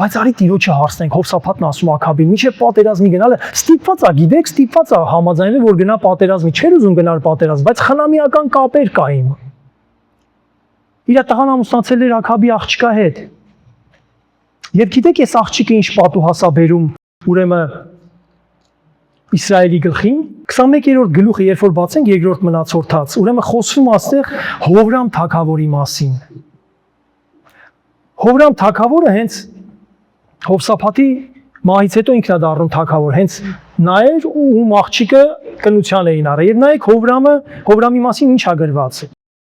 բայց արի Տիրոջը հարցնենք, Հովսափաթն ասում Աքաբին, մինչև պատերազմի գնալը ստիպված է, գիտեք, ստիպված է համաձայնել, որ գնա պատերազմի, չէր ուզում գնալ պատերազմ, բայց խնամիական կապեր կային։ Իր տղան ամուսնացել էր Աքաբի աղջկա հետ։ Եվ գիտեք, այս աղջիկը ինչ պատուհաս է բերում, ուրեմն Իսրայելի գլխին 21-րդ գլուխը, երբ որ բացենք երկրորդ մնացորդած, ուրեմն խոսվում աստեղ Հովրամ թագավորի մասին։ Հովրամ թագավորը հենց Հովսափաթի մահից հետո ինքն է դառնում թագավոր, հենց նա էր ում աղջիկը կնության էին առել։ Եվ նայեք Հովրամի մասին ինչ ա գրված։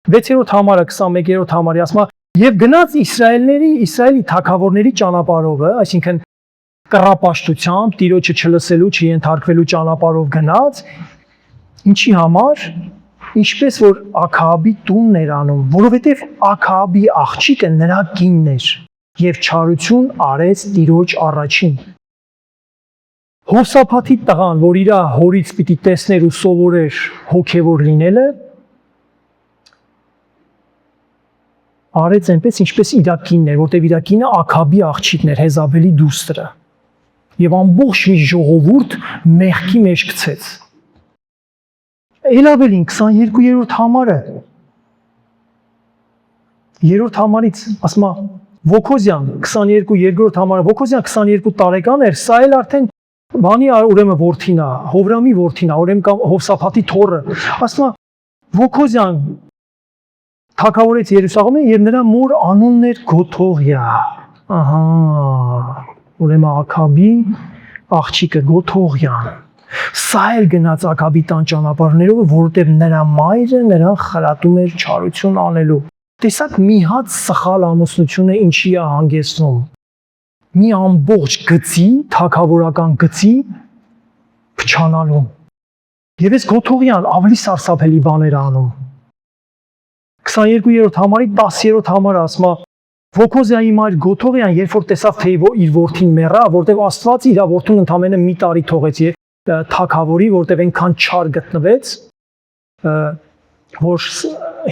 6-րդ համարը 21-րդ համարի ասում է եւ գնաց Իսրայելի թագավորների ճանապարհով, այսինքն կռապաշտությամբ, Տիրոջը չլսելու, չենթարկվելու ճանապարհով գնաց, ինչի համար, ինչպես որ Աքահաբի տունն էր անում, որովհետեւ Աքահաբի աղջիկը նրա կինն էր եւ չարություն արեց Տիրոջ առաջին։ Հովսափաթի տղան, որ իր հորից պիտի տեսներ ու սովորեր հոգևոր լինելը, արեց այնպես, ինչպես իր կինն էր, որտեղ իր կինը Աքահաբի աղջիկն էր, Հեզաբելի դուստրը։ Եվ ամբողջ մի ժողովուրդ մեղքի մեջ գցեց։ Էլավելին 22-րդ համարը 3-րդ համարից ասում է Վոքոզյան 22 երկրորդ համարը Վոքոզյան 22 տարեկան էր, սա էլ արդեն բանի ուրեմն որդին է, Հովրամի որդին է, ուրեմն կամ Հովսափաթի թոռը։ Ասում է Վոքոզյան թագավորեց Երուսաղեմը եւ նրա մոր անունն էր Գոթողիա։ Ահա, ուրեմն Աքահաբի աղջիկը Գոթողիան։ Սա էլ գնաց Աքահաբի տան ճանապարհներով, որովհետեւ նրա մայրը նրան խրատում էր չարություն անելու։ Տեսակ մի հատ սխալ ամուսնությունը ինչի է հանգեցնում։ Մի ամբողջ գծի, թագավորական գծի փչանալու։ Եվ այս Գոթողիան ավելի սարսափելի բաներ անում։ 22-րդ համարի 10-րդ համարը ասում է Վոքոզիայի մայր Գոթողիան երբ որ տեսավ թե իր որդին մեռա, որտեղ Աստված իր որդուն ընդամենը մի տարի թողեց եւ թագավորի, որտեղ այնքան չար գտնվեց, որ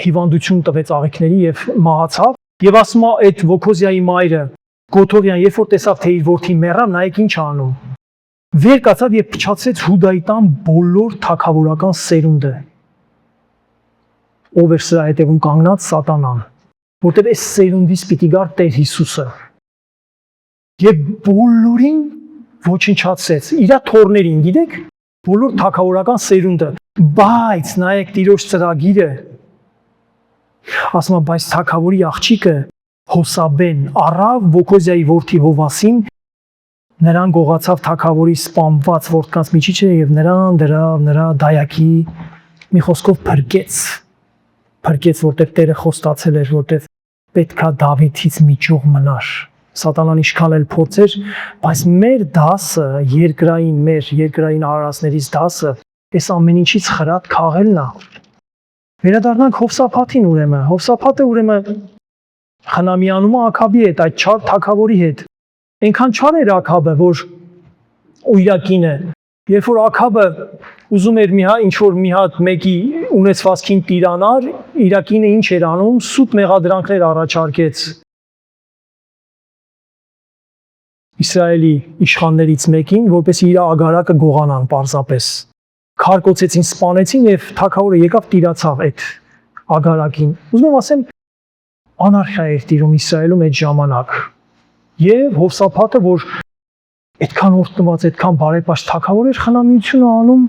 հիվանդություն տվեց աղիքների եւ մահացավ, եւ ասում է այդ Վոքոզիայի մայրը Գոթողիան երբ որ տեսավ թե իր որդին մեռա, նայեք ինչ անում։ Վեր կացավ եւ փչացրեց Հուդայի տան բոլոր թագավորական սերունդը։ Ով էր սրա հետևում կանգնած Սատանան, որտեղ այս սերունդից պիտի գար Տեր Հիսուսը։ Եվ բոլորին ոչնչացրեց, իր թորներին, գիտեք, բոլոր թագավորական սերունդը, բայց նայեք Տիրոջ ծրագիրը, ասում է, բայց թագավորի աղջիկը Հոսաբեն առավ Վոքոզիայի որդի Հովասին, նրան գողացավ թագավորի սպանված որդկանց միջիչը եւ նրան դրավ նրա դայակի մի խոսքով փրկեց, որտեղ Տերը խոստացել էր, որտեղ պետքա Դավիթից մի ճյուղ մնար։ Սատանան իշքան էլ փորձեր, բայց մեր դասը, երկրային արարածներից դասը, այս ամեն ինչից խրատ քաղելն է։ Վերադառնանք Հովսափաթին ուրեմն։ Հովսափաթը ուրեմն խնամիանում է Աքահաբի հետ, այդ չար թագավորի հետ։ Այնքան չար էր Աքահաբը, որ ու իր կինը, երբ որ Աքահաբը ուզում էր ինչ-որ մի հատ մեկի ունեցվածքին տիրանար, իր կինը ինչ էր անում, սուտ մեղադրանքներ առաջարկեց Իսրայելի իշխաններից մեկին, որպեսզի իր ագարակը գողանան պարզապես։ Քարկոծեցին, սպանեցին եւ թագավորը եկավ տիրացավ այդ ագարակին։ Ուզում եմ ասեմ, անարխիա էր տիրում Իսրայելում այդ ժամանակ։ Եվ Հովսափաթը, որ այդքան օրտնված, այդքան բարեպաշտ թագավոր էր, խնամիությունը անում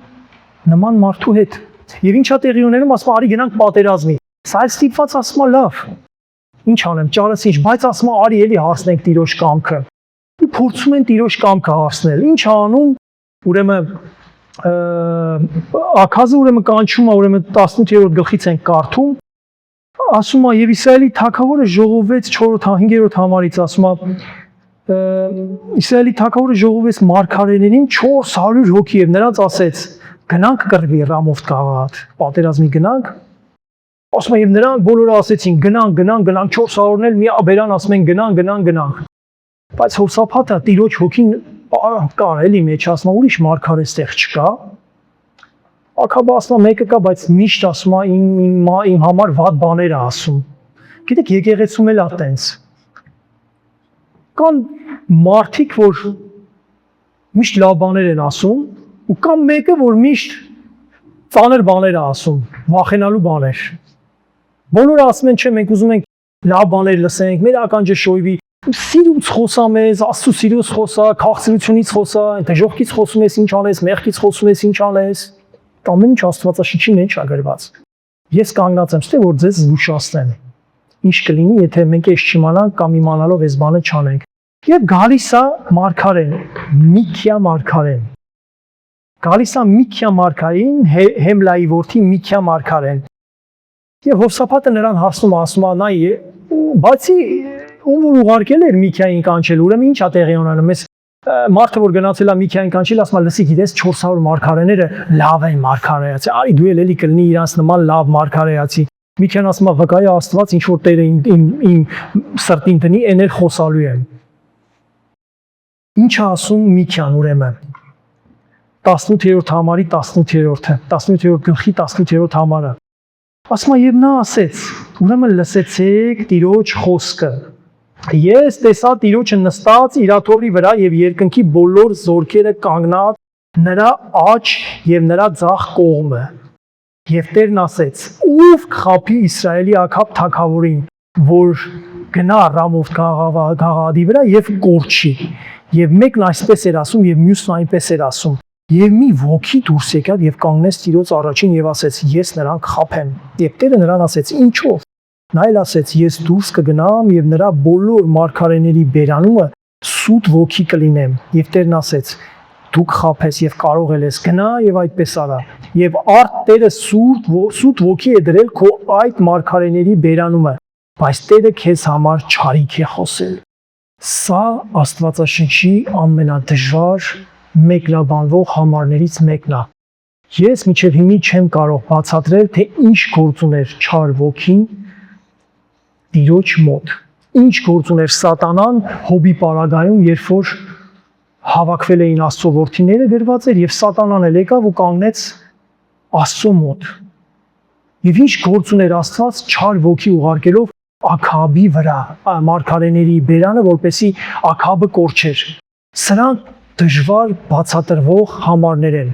նման մարդու հետ։ Եվ ինչա տեղի ունենում, ասում արի գնանք պատերազմի։ Սա էլ ստիպված ասում է լավ։ Ինչ անեմ, ճարս ինչ, բայց ասում արի էլի հարցնենք Տիրոջ կամքը։ Ու փորձում են Տիրոջ կամքը հարցնել։ Ինչ անում, ուրեմն Աքազը ուրեմն կանչում է, ուրեմն 18-րդ գլխից են կարդում, ասում է եւ Իսրայելի թագավորը ժողովեց 4-5-րդ համարից, ասում է Իսրայելի թագավորը ժողովեց մարգարեներին 400 հոգի եւ նրանց ասեց գնանք կռվի Ռամոթ գաղաթ, պատերազմի գնանք։ Ասում է եւ նրանք բոլորը ասեցին գնանք 400-ն էլ մի բերան ասում են գնանք։ Բայց Հովսափաթը Տիրոջ հոգին կար էլի մեջ, ասում է ուրիշ մարգարե ստեղ չկա։ Աքահաբը ասում է մեկը կա, բայց միշտ ասում է իմ համար վատ բաներ է ասում։ Գիտեք, եկեղեցում էլ է տենց։ Կան մարդիկ, որ միշտ լավ բաներ են ասում, ու կան մեկը, որ միշտ ծանր բաներ է ասում, վախենալու բաներ։ Բոլորը ասում են, չէ, մենք ուզում ենք լավ բաներ լսենք, մեր ականջը շոյվի, սիրուց խոսա մեզ, Աստծո սիրուց խոսա, քաղցրությունից խոսա, դժոխքից խոսում ես ինչ անես, մեղքից խոսում ես ինչ անես։ Ամեն ինչ Աստվածաշնչին ինչ է գրված։ Ես կանգնած եմ ստե, որ ձեզ զգուշացնեմ։ Ինչ կլինի, եթե մենք այս չիմանանք կամ իմանալով այս բանը չանենք։ Եվ գալիս է մարգարեն, Միքիա մարգարեն։ Գալիս է Միքիա մարգարին, Հեմլայի որդի Միքիա մարգարեն։ Եվ Հովսափատը նրան հասնում ասում է, նայ, բացի ում որ ուղարկել էր Միքիային կանչել, ուրեմն ի՞նչ է տեղի ունենում։ Մեզ մարդը որ գնացել է Միքիային կանչել, ասում է, լսի, գիտես 400 մարգարեները լավ են մարգարեացի։ Արի դու էլ էլի կլինի իրանց նման լավ մարգարեացի։ Միքիան ասում է, վկայա Աստված, ինչ որ Տերը իմ սրտին տնի, էն էլ խոսալու եմ։ Ինչ է ասում Միքիան ուրեմն 18-րդ համարի 18-րդը, 17-րդ գլխի 18-րդ համարը։ Ասում է, եւ նա ասեց, ուրեմն լսեցեք Տիրոջ խոսքը։ Ես տեսա Տիրոջը նստած իր աթոռի վրա եւ երկնքի բոլոր զորքերը կանգնած նրա աջ եւ նրա ձախ կողմը։ Եվ Տերն ասեց. «Ով կխաբի Իսրայելի Աքաբ թագավորին, որ գնա Ռամոթ Գաղադի վրա եւ կորչի»։ Եվ մեկն այսպես էր ասում եւ մյուսն այնպես էր ասում։ Եվ մի ոգի դուրս եկավ եւ կանգնեց Տիրոջ առաջին եւ ասեց. «Ես նրան կխաբեմ»։ Եվ Տերը նրան ասեց. «Ինչով»։ Նա էլ ասեց. «Ես դուրս կգնամ եւ նրա բոլոր մարգարեների բերանումը սուտ ոգի կլինեմ»։ Եվ Տերն ասեց. «Դու կխաբես եւ կարող ես գնա եւ այդպես արա»։ Եվ արդ Տերը սուտ ոգի է դրել քո այդ մարգարեների բերանումը, բայց Տերը քեզ համար չարիք է խոսել։ Սա Աստվածաշնչի ամենադժվար մեկնաբանվող համարներից մեկն է։ Ես մինչև հիմա չեմ կարող բացատրել, թե ինչ գործ ուներ չար ոգին Տիրոջ մոտ։ Ինչ գործ ուներ Սատանան Հոբի պարագայում, երբ որ հավաքվել էին Աստծո որդիները գրված էր, եւ Սատանան էլ եկավ ու կանգնեց Աստծո մոտ։ Եվ ինչ գործ ուներ Աստված չար ոգի ուղարկելով Աքաբի վրա, մարգարեների բերանը, որպեսի Աքաբը կորչեր։ Սրանք դժվար բացատրվող համարներ են։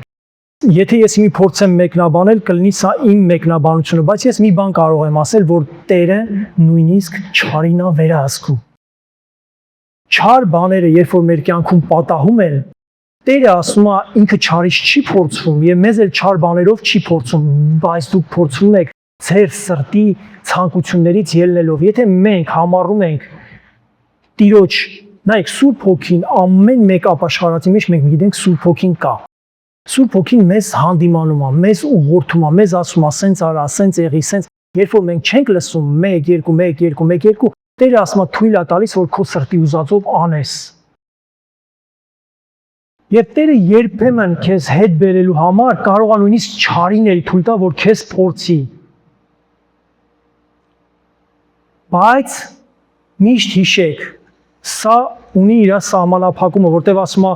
Եթե ես մի փորձեմ մեկնաբանել, կլինի սա իմ մեկնաբանությունը, բայց ես մի բան կարող եմ ասել, որ Տերը նույնիսկ չարին է վերահսկում։ Չար բաները, երբ որ մեր կյանքում պատահում են, Տերը ասում է ինքը չարից չի փորձվում եւ մեզ էլ չար բաներով չի փորձում, բայց դուք փորձվում եք ձեր սրտի ցանկություններից ելնելով։ Եթե մենք համառում ենք Տիրոջ, նայեք, Սուրբ Հոգին ամեն մեկ ապաշխարածի մեջ մենք գիտենք Սուրբ Հոգին կա։ Սուրբ Հոգին մեզ հանդիմանում է, մեզ ուղղորդում է, մեզ ասում է, սենց արա, սենց եղի, սենց։ Երբ որ մենք չենք լսում 1 2 1 2 1 2, Տերը ասում է թույլ է տալիս, որ քո սրտի ուզածով անես։ Եվ Տերը երբեմն քեզ հետ բերելու համար կարող է նույնիսկ չարին էլ թույլ տա, որ քեզ փորձի։ Բայց միշտ հիշեք, սա ունի իր սահմանափակումը, որտեղ ասում է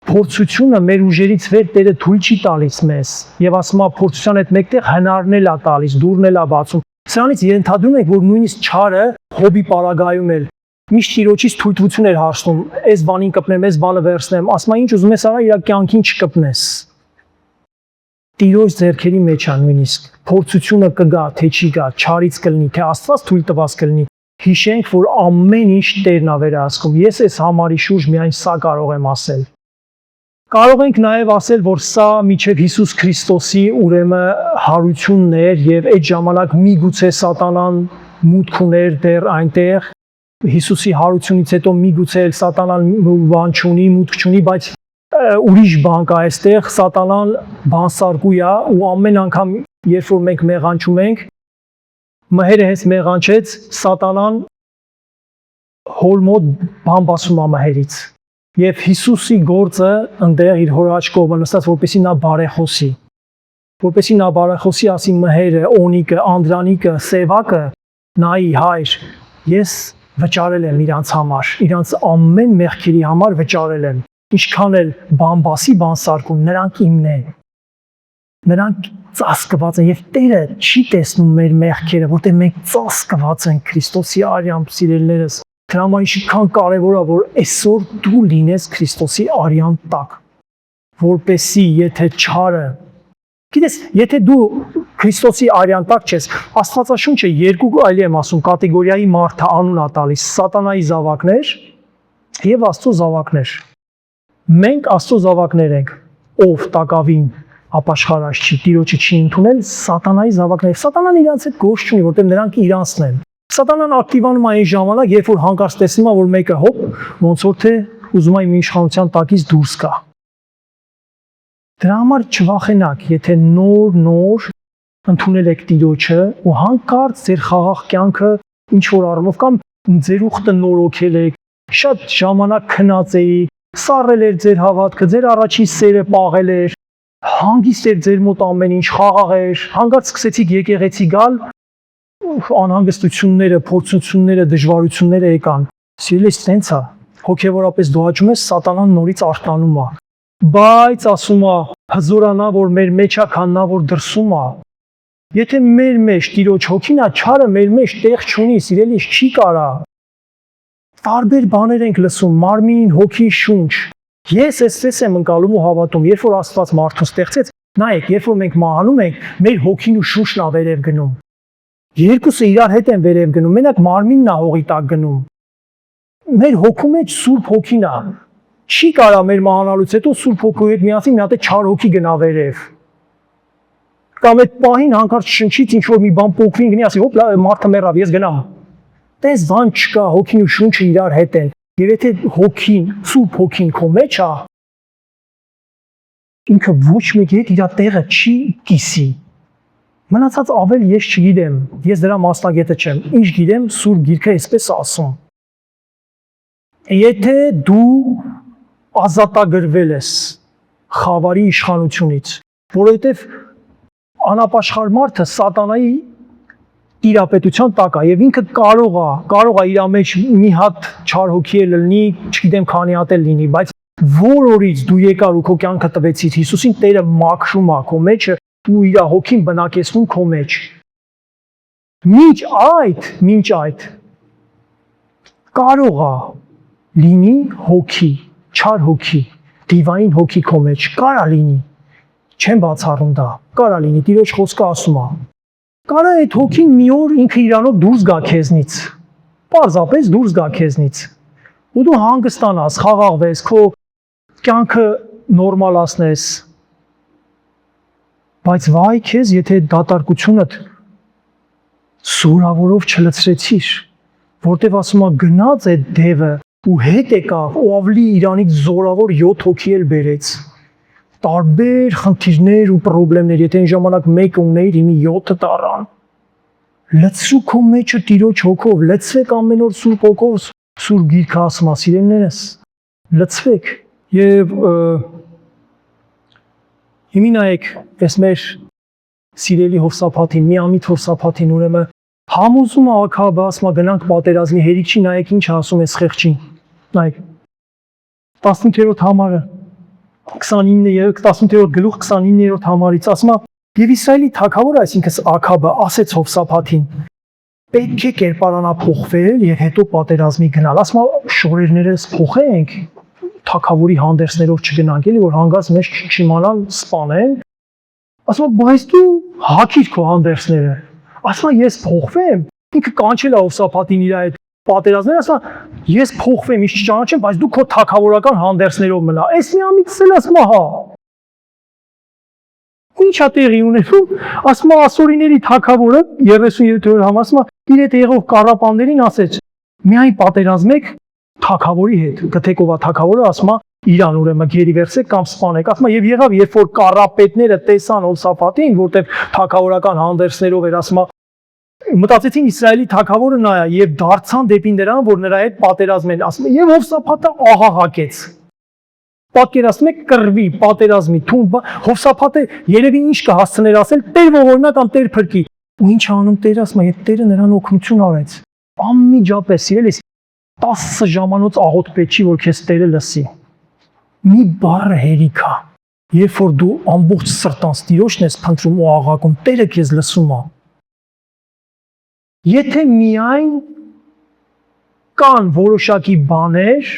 փորձությունը մեր ուժերից վեր Տերը թույլ չի տալիս մեզ, եւ ասում է փորձության հետ մեկտեղ հնարն է տալիս, դուրն է բացում։ Սրանից ենթադրում եք, որ նույնիսկ չարը Հոբի պարագայում էլ միշտ Տիրոջից թույլտվություն էր հարցնում, այս բանին կպնեմ, այս բանը վերցնեմ, ասում է ինչ ուզում ես արա, իր կյանքին չկպնես։ Տիրոջ ձեռքերի մեջ է նույնիսկ փորձությունը կգա, թե չի գա, չարից կլինի, թե Աստված թույլ տված կլինի։ Հիշենք, որ ամեն ինչ Տերն է վերահսկում։ Ես այս համարի շուրջ միայն սա կարող եմ ասել։ Կարող ենք նաև ասել, որ սա միջև Հիսուս Քրիստոսի ուրեմն հարությունն էր եւ այդ ժամանակ միգուցե Սատանան մուտք ուներ դեռ այնտեղ։ Հիսուսի հարությունից հետո միգուցե Սատանան բան չունի, մուտք չունի, բայց ուրիշ բան կա այստեղ, Սատանան բանսարկու է ու ամեն անգամ երբ որ մենք մեղանչում ենք, մհերը հենց մեղանչեց, Սատանան հոր մոտ բամբասում է մհերից։ Եվ Հիսուսի գործը ընդեղ իր հոր աջ կողմը նստած, որպեսզի նա բարեխոսի, որպեսզի նա բարեխոսի, ասի մհերը, Օնիկը, Անդրանիկը, Սևակը, նայի հայր, ես վճարել եմ իրանց համար, իրանց ամեն մեղքերի համար վճարել եմ, ինչքան էլ բամբասի բանսարկում, նրանք իմն են, նրանք ծածկված են, եւ Տերը չի տեսնում մեր մեղքերը, որտեղ մենք ծածկված ենք Քրիստոսի արյամբ, սիրելիներս։ Դրա համար ինչքան կարևոր է, որ այսօր դու լինես Քրիստոսի արյան տակ, որպեսզի եթե չարը, գիտես, եթե դու Քրիստոսի արյան տակ չես, Աստվածաշունչը երկու այլ եմ ասում, կատեգորիայի մարդ է անուն է տալիս, Սատանայի զավակներ եւ Աստծո զավակներ։ Մենք Աստծո զավակներ ենք, ով տակավին ապաշխարած չի, Տիրոջը չի ընդունել, Սատանայի զավակներ։ Սատանան իրանց հետ գործ չունի, որտեղ նրանք իրանցն են։ Սատանան ակտիվանում է այն ժամանակ, երբ որ հանկարծ տեսնում է, որ մեկը հոп, ոնց որ թե ուզում է իմ իշխանության տակից դուրս գա։ Դրա համար չվախենաք, եթե նոր ընդունել եք Տիրոջը ու հանկարծ ձեր խաղաղ կյանքը ինչ որ առումով կամ ձեր ուխտը նորոգել եք, շատ ժամանակ քնած էիք, սառել էր ձեր հավատքը, ձեր առաջին սերը պաղել էր, հանգիստ էր ձեր մոտ ամեն ինչ, խաղաղ էր, հանկարծ սկսեցիք եկեղեցի գալ, անհանգստությունները, փորձությունները, դժվարությունները եկան։ Սիրելիս, տենց է, հոգևորապես դու աճում ես, սատանան նորից արտանում է։ Բայց ասում է, հզորանա, որ մեր մեջ է, քաննա, որ դրսում է։ Եթե մեր մեջ Տիրոջ հոգին է, չարը մեր մեջ տեղ չունի, սիրելիս, չի կարա։ Տարբեր բաներ ենք լսում, մարմին, հոգի, շունչ։ Ես էսպես եմ ընկալում ու հավատում, երբ որ Աստված մարդուն ստեղծեց, նայեք, երբ որ մենք մահանում ենք, մեր հոգին ու շունչն է վերև գնում։ Երկուսը իրար հետ են վերև գնում, մենակ մարմինն է հողի տակ գնում։ Մեր հոգու մեջ Սուրբ Հոգին է։ Չի կարա մեր մահանալուց հետո Սուրբ Հոգու հետ միասին մի հատ չար հոգի գնա վերև։ Կամ այդ պահին հանկարծ շնչից ինչ որ մի բան փոքրին գնի, ասի, հոպ, մարդը մեռավ, ես գնամ։ Տես բան չկա, հոգին ու շունչը իրար հետ են։ Եվ եթե հոգին, Սուրբ Հոգին քո մեջ է, ինքը ոչ մեկի հետ իր տեղը չի կիսի։ Մնացած ավել ես չգիտեմ, ես դրա մասնագետը չեմ, ինչ գիտեմ, Սուրբ Գիրքը այսպես ասում։ Եթե դու ազատագրվել ես խավարի իշխանությունից, որովհետև անապաշխար մարդը սատանայի տիրապետության տակ է եւ ինքը կարող է իր մեջ մի հատ չար հոգի լինի, չգիտեմ քանի հատ էլ լինի, բայց որ օրից դու եկար ու քո կյանքը տվեցիր Հիսուսին, Տերը մաքրում է քո մեջը ու իր հոգին բնակեցնում քո մեջ։ Մինչ այդ կարող է լինի հոգի, չար հոգի, դիվային հոգի քո մեջ, կարա լինի, չեմ բացառում դա, կարա լինի, Տիրոջ խոսքը ասում է, կարա այդ հոգին մի օր ինքը իրանով դուրս գա քեզնից, պարզապես դուրս գա քեզնից, ու դու հանգստանաս, խաղաղվես, քո կյանքը նորմալացնես, բայց վայ քեզ, եթե դատարկությունդ սուրավորով չլցրեցիր, որտև ասում է գնաց այդ դևը ու հետ եկավ ու ավելի իրանից զորավոր 7 հոգի էլ բերեց, տարբեր խնդիրներ ու պրոբլեմներ, եթե այն ժամանակ մեկը ունեիր, իմի 7-ը տարան, լցրու քո մեջը Տիրոջ հոգով, լցվեք ամեն օր Սուրբ Հոգով, Սուրբ Գիրքը ասում է, սիրելիներս, լցվեք եւ հիմի նայեք, այս մեր սիրելի Հովսափաթին, միամիտ Հովսափաթին, ուրեմն համոզում է Աքաբը, ասում է գնանք պատերազմի, հերիք չի, նայեք ինչ ասում էս խեղճին, նայեք 18-րդ համարը 18-րդ գլուխ 29-րդ համարից ասում է եւ Իսրայելի թագավորը, այսինքն Աքաբը ասեց Հովսափաթին, պետք է կերպարանափոխվել եւ հետո պատերազմի գնալ, ասում է շորերներս փոխենք, թագավորի հանդերձներով չգնանք, էլի որ հանգած մեջ չիմանան սպանեն, ասում է բայց դու հակիր քո հանդերձները, ասում է ես փոխվեմ, ինքը կանչել է Հովսափաթին իր այդ պատերազմները, ասում է ես փոխվեմ, ինչ չճանաչեմ, բայց դու քո թագավորական հանդերձներով մնա, այս միամիտս էլ ասում է հա, ինչ է տեղի ունենում, ասում է ասորիների թագավորը 37-րդ համար, ասում է իր հետ եղող կառապաններին ասեց, միայն պատերազմեք թագավորի հետ, գտեք ով է թագավորը, ասում է իրան ուրեմն գերի վերցեք կամ սպանեք, ասում է եւ եղավ, երբ որ կառապետները տեսան Հովսափաթին, որտեղ թագավորական հանդերձներով էր, ասում է մտածեցին Իսրայելի թագավորը նա է եւ դարձան դեպի նրան, որ նրա հետ պատերազմեն, ասում է եւ Հովսափաթը ահահակեց։ Պատկերացնում եք կռվի, պատերազմի, թուն, Հովսափաթը երևի ինչ կհասցներ ասել, Տեր ողորմա կամ Տեր փրկի։ Ու ինչ անում Տերը, ասում է, եւ Տերը նրան օգնություն արեց։ Անմիջապես, սիրելիս, 10 ժամանոց աղոտ պետք չի, որ քեզ Տերը լսի։ Մի բառը հերիք է, երբ որ դու ամբողջ սրտանց Տիրոջն ես փնտրում ու աղաղակում, Տերը քեզ լսում է։ Եթե միայն կան որոշակի բաներ,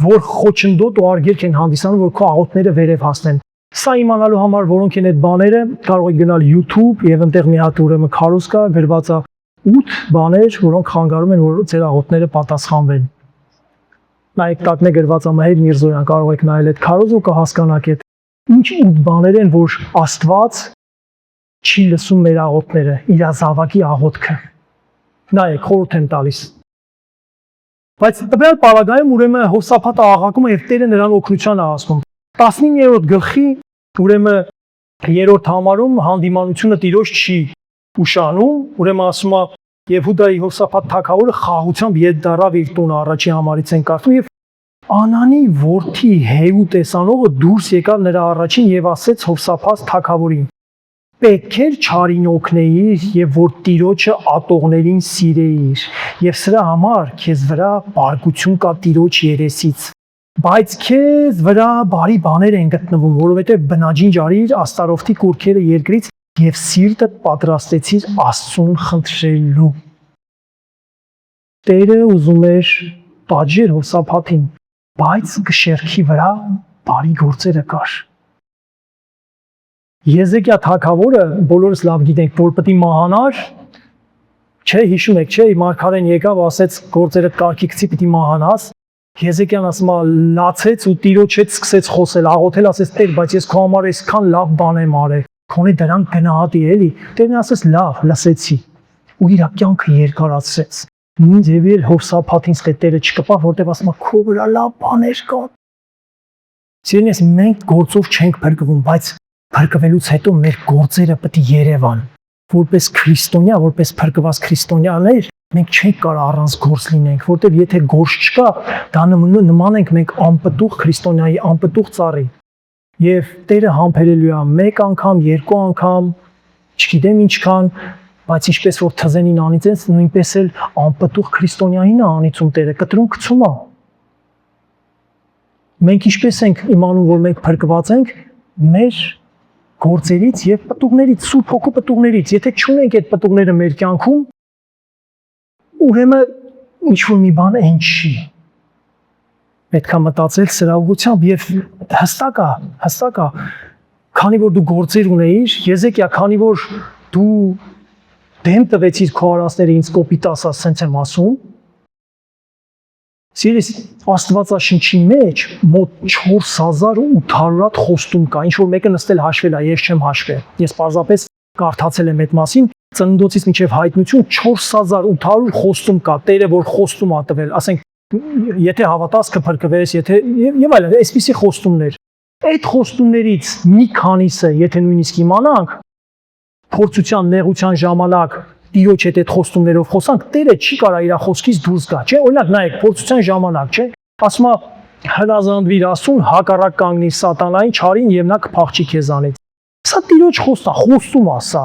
որ խոչընդոտ ու արգելք են հանդիսանում, որ քո աղոթները վերև հասնեն։ Սա իմանալու համար, որոնք են այդ բաները, կարող եք գնալ YouTube եւ այնտեղ մի հատ ուրեմն քարոզ կա, գրված է 8 բաներ, որոնք խանգարում են, որ ձեր աղոթները պատասխանվեն։ Նայեք տակն է գրված է Մհեր Միրզոյան, կարող եք նայել այդ քարոզը ու կհասկանաք այդ ինչ 8 բաներ են, որ Աստված չի լսում մեր աղոթները, իր զավակի աղոթքը։ Նայեք, խորհուրդ եմ տալիս։ Բայց տվյալ պարագայում ուրեմն Հովսափաթը աղաղակում է եւ Տերը նրան օգնության է ասում։ 19-րդ գլխի Ուրեմն երրորդ համարում հանդիմանությունը տիրոջ չի ուշանում, ուրեմն ասում է Եհուդայի Հովսափատ թագավորը խաղությամբ ետ դարավ իր տունը, առաջի համարից են կարդում, եւ Անանի որդի Հեու տեսանողը դուրս եկավ նրա առաջին եւ ասեց Հովսափատ թագավորին. Պետք էր չարին օգնեիր եւ որ տիրոջը ատողներին սիրեիր եւ սրա համար քեզ վրա բարկություն կա տիրոջ երեսից, բայց քեզ վրա բարի բաներ են գտնվում, որովհետեւ բնաջինջ արիր աստարոֆտի կուրքերը երկրից եւ սիրտդ պատրաստեցիր Աստծուն խնդրելու։ Տերը ուզում էր պատժել Հովսափաթին, բայց գշերքի վրա բարի գործերը կար։ Եզեկիա թագավորը բոլորս լավ գիտենք, որ պետք է մահանար, չէ, հիշում եք, չէ, մարգարեն եկավ, ասեց գործերը կարգի գցի, պետք է մահանաս։ Եզեկիան ասում է, լացեց ու տիրոջ հետ սկսեց խոսել, աղոթել, ասեց Տեր, բայց ես քո համար այսքան լավ բան եմ արել, քոնի դրանք գնահատի էլի։ Տերն ասեց, լավ, լսեցի։ Ու իր կյանքը երկարացրեց։ Ինձ եւ էլ Հովսափաթին Տերը չկպավ, որտեվ ասում է, քո վրա լավ բաներ կան։ Սիրելիներ, մենք գործով չենք փրկվում, բայց փրկվելուց հետո մեր գործերը պետք է երևան։ Որպես քրիստոնյա, որպես փրկված քրիստոնյաներ, մենք չենք կարող առանց գործ լինենք, որտեվ եթե գործ չկա, դա նման ենք մենք անպտուղ քրիստոնյայի, անպտուղ ծառի։ Եվ Տերը համբերելու է մեկ անգամ, երկու անգամ, չգիտեմ ինչքան, բայց ինչպես որ թզենին անիծեց, նույնպես էլ անպտուղ քրիստոնյային է անիծում Տերը, կտրում գցում է։ Մենք ինչպես ենք իմանում, որ մենք փրկված ենք, մեր գործերից եւ պտուղներից, Սուրբ Հոգու պտուղներից, եթե չունենք այդ պտուղները մեր կյանքում, ուրեմն ինչ որ մի բան այն չի։ Պետք է մտածել սրա ուղղությամբ եւ հստակ է, քանի որ դու գործեր ունեիր, Եզեկիա, քանի որ դու դեմ տվեցիր քո արածները ինձ կոպիտ ասած, սենց եմ ասում։ Սիրես Աստվածաշնչի մեջ մոտ 4800 հատ խոստում կա, ինչ որ մեկը նստել հաշվել է, ես չեմ հաշվել։ Ես պարզապես կարդացել եմ այդ մասին, ծննդոցից մինչև հայտնություն 4800 խոստում կա, Տերը որ խոստում ա տվել, ասենք, եթե հավատաս կփրկվես, եթե եւ այլն, այսպիսի խոստումներ։ Այդ խոստումներից մի քանիսը, եթե նույնիսկ իմանանք, փորձության, նեղության ժամանակ Տիրոջ հետ այդ խոստումներով խոսանք, Տերը չի կարա իր խոսքից դուրս գա, չէ՞։ Օրինակ նայեք, փորձության ժամանակ, չէ՞։ Ասում է հնազանդվիր Աստծուն, հակառակ կանգնի սատանային, չարին եւ նա կփախչի քեզանից։ Սա Տիրոջ խոստում է սա։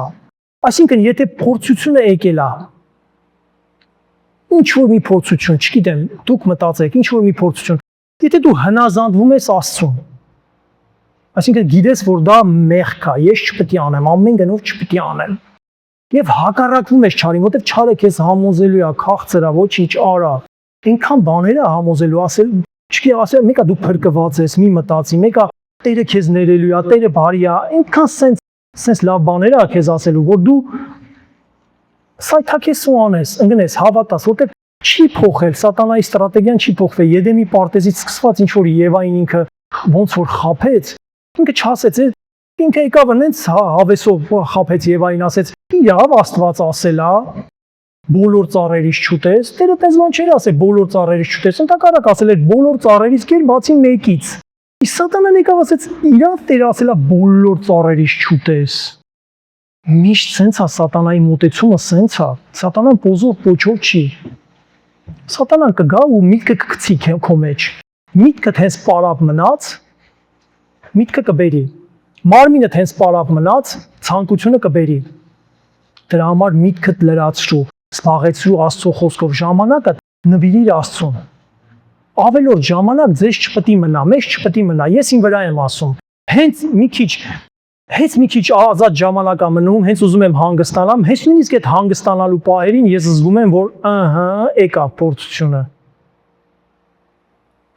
Այսինքն, եթե փորձությունը եկել է, ինչ որ մի փորձություն, չգիտեմ, դուք մտածեք, ինչ որ մի փորձություն, եթե դու հնազանդվում ես Աստծուն, այսինքն գիտես, որ դա մեղք է, ես չպետք է անեմ, ամեն գնով չպետք է անեմ։ Եվ հակառակվում ես չարին, որտեղ չարը քեզ համոզելու է, քաղցր է, ոչինչ արա։ Այնքան բաներ է համոզելու, ասել, չգիտեմ, ասել, մեկը դու փրկված ես, մի մտածի, մեկը Տերը քեզ ներելու է, Տերը բարի է, այնքան սենց լավ բաներ է քեզ ասելու, որ դու սայթաքես ու անես, ընկնես, հավատաս, որտեղ չի փոխել, սատանայի ստրատեգիան չի փոխվել, Եդեմի պարտեզից սկսված ինչ որ Եվային ինքը ոնց որ խափեց, ինքը չասեց, ինքը եկավ այնց հավեսով խափեց Եվային, ասեց իրավ Աստված ասել է բոլոր ծառերից չուտես, Տերը տեսման չէր ասել բոլոր ծառերից չուտես, ընդհակառակ ասել էր բոլոր ծառերից կեր բացի մեկից։ Իսկ սատանան եկավ ասեց իրավ Տերը ասել է բոլոր ծառերից չուտես։ Միշտ սենց է սատանայի մոտեցումը, սենց է։ Սատանան պոզով պոչով չի։ Սատանան կգա ու միտքը կգցի քո մեջ։ Միտքդ հենց պարապ մնաց, միտքը կբերի։ Մարմինդ հենց պարապ մնաց, ցանկությունը կբերի։ Դրա համար միտքդ լրացրու, զբաղեցրու Աստծո խոսքով ժամանակը, նվիրիր Աստծուն։ Ավելորդ ժամանակ ձեզ չպետք է մնա, մեզ չպետք է մնա, ես իմ վրա եմ ասում։ Հենց մի քիչ ազատ ժամանակ ա մնում, հենց ուզում եմ հանգստանամ, հենց նույնիսկ այդ հանգստանալու պահերին ես զգում եմ, որ եկավ փորձությունը։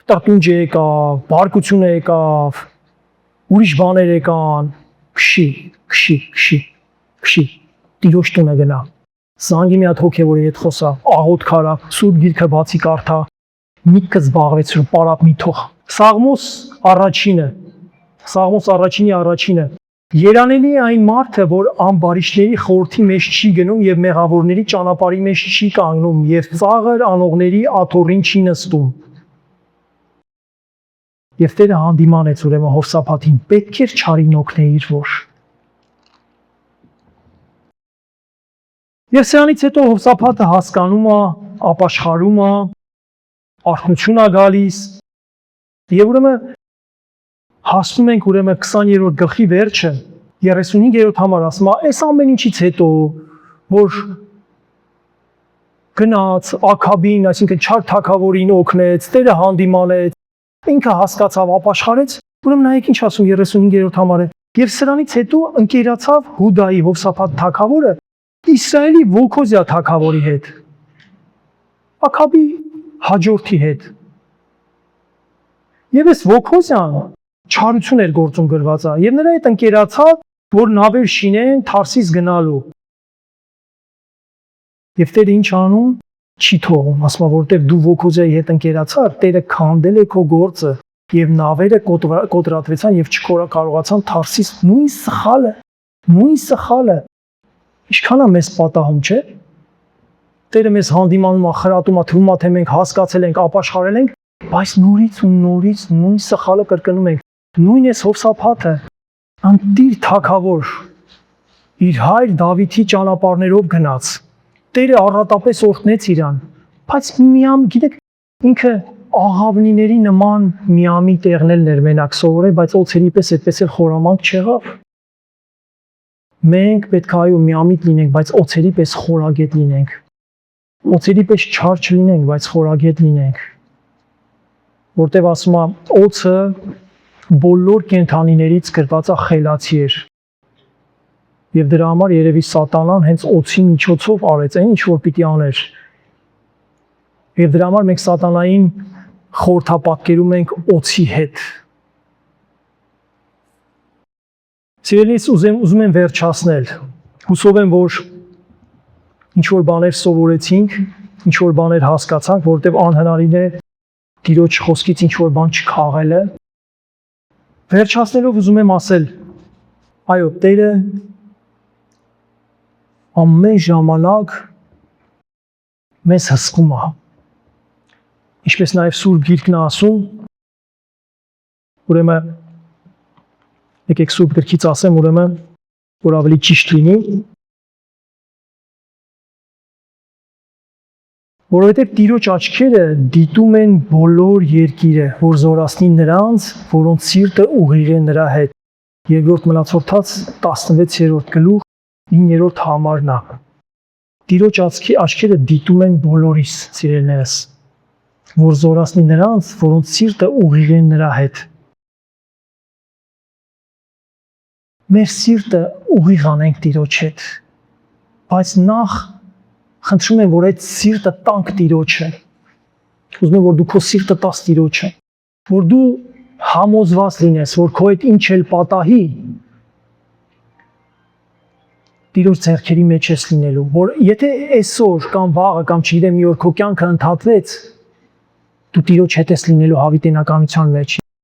Տատունջ եկավ, բարկությունը եկավ, ուրիշ բաներ եկան, քշի, Տիրոջ տունը գնա, զանգի մի հատ հոգևորի հետ խոսա, աղոթ քարա, Սուրբ Գիրքը բացի կարդա, միտքը զբաղվեցրու, պարապ մի թող։ Սաղմոս առաջինի Երանելի է այն մարդը, որ ամբարիշտների խորհրդի մեջ չի գնում եւ մեղավորների ճանապարհի մեջ չի կանգնում եւ ծաղր անողների աթոռին չի նստում։ Եվ Տերը հանդիմանեց ուրեմն Հովսափաթին, պետք էր չարին օգնեիր, որ։ Եվ սրանից հետո Հովսափաթը հասկանում է, ապաշխարում է, արթնություն է գալիս, եւ ուրեմն հասնում ենք ուրեմն 20-րդ գլխի վերջը, 35-րդ համար ասում է, այս ամեն ինչից հետո, որ գնաց Աքաբին, այսինքն չար թագավորին օգնեց, Տերը հանդիմանեց, ինքը հասկացավ, ապաշխարեց, ուրեմն նայեք ինչ ասում 35-րդ համարը, եւ սրանից հետո ընկերացավ Հուդայի Հովսափաթ թագավորը Իսրայելի Վոքոզիա թագավորի հետ, Աքաբի հաջորդի հետ։ Եվ այս Վոքոզյան չարություն էր գործում գրված է, եւ նրա հետ ընկերացավ, որ նավեր շինեն Թարսիս գնալու։ Եվ Տերը ինչ անում, չի թողում, ասում է, որտեվ դու Վոքոզիայի հետ ընկերացար, Տերը քանդել է քո գործը, եւ նավերը կոտրատվեցան եւ չկարողացան Թարսիս նույն սխալը։ Ինչքան է մեզ պատահում, չէ՞։ Տերը մեզ հանդիմանում է, խրատում է, թվում է, թե մենք հասկացել ենք, ապաշխարել ենք, բայց նորից ու նորից նույն սխալը կրկնում ենք։ Նույն էս Հովսափաթը, անտիր թագավոր, իր հայր Դավիթի ճանապարհներով գնաց։ Տերը առատապես օրհնեց իրան, բայց գիտեք, ինքը աղավնիների նման միամի տեղներն էր մենակ սովորել, բայց օձերի պես այդպես էլ խորամանկ չեղավ։ Մենք պետք է այո միամիտ լինենք, բայց օձերի պես խորագետ լինենք։ Օձերի պես չար չլինենք, բայց խորագետ լինենք։ Որտեվ ասում է, օձը բոլոր կենդանիներից գրված է խելացի էր։ Եվ դրա համար երևի Սատանան հենց օձի միջոցով արեց այն, ինչ որ պիտի աներ։ Եվ դրա համար մենք Սատանային խորհրդապատկերում ենք օձի հետ։ Սիրելիս, ուզում եմ վերջացնել։ Հուսով եմ, որ ինչ-որ բաներ սովորեցինք, ինչ-որ բաներ հասկացանք, որտեղ անհնարին է Տիրոջ խոսքից ինչ-որ բան չքաղելը։ Վերջացնելով ուզում եմ ասել, այո, Տերը ամեն ժամանակ մեզ հսկում է։ Ինչպես նաև Սուրբ Գիրքն է ասում, ուրեմն եկեք Սուրբ Գրքից ասեմ, ուրեմն, որ ավելի ճիշտ լինի, որովհետև Տիրոջ աչքերը դիտում են բոլոր երկիրը, որ զորացնի նրանց, որոնց սիրտը ուղիղ է նրա հետ։ Երկրորդ Մնացորդաց 16-րդ գլուխ 9-րդ համարն է։ Տիրոջ աչքերը դիտում են բոլորիս, սիրելիներս, որ զորացնի նրանց, որոնց սիրտը ուղիղ է նրա հետ։ Մեր սիրտը ուղիղ անենք Տիրոջ հետ, բայց նախ խնդրում եմ, որ այդ սիրտը տանք Տիրոջը։ Ուզում եմ, որ դու քո սիրտը տաս Տիրոջը, որ դու համոզված լինես, որ քո այդ ինչ էլ պատահի, Տիրոջ ձեռքերի մեջ ես լինելու, որ եթե այսօր կամ վաղը կամ չգիտեմ մի օր քո կյանքը ընդհատվեց, դու Տիրոջ հետ ես լինելու հավիտենականության մեջ։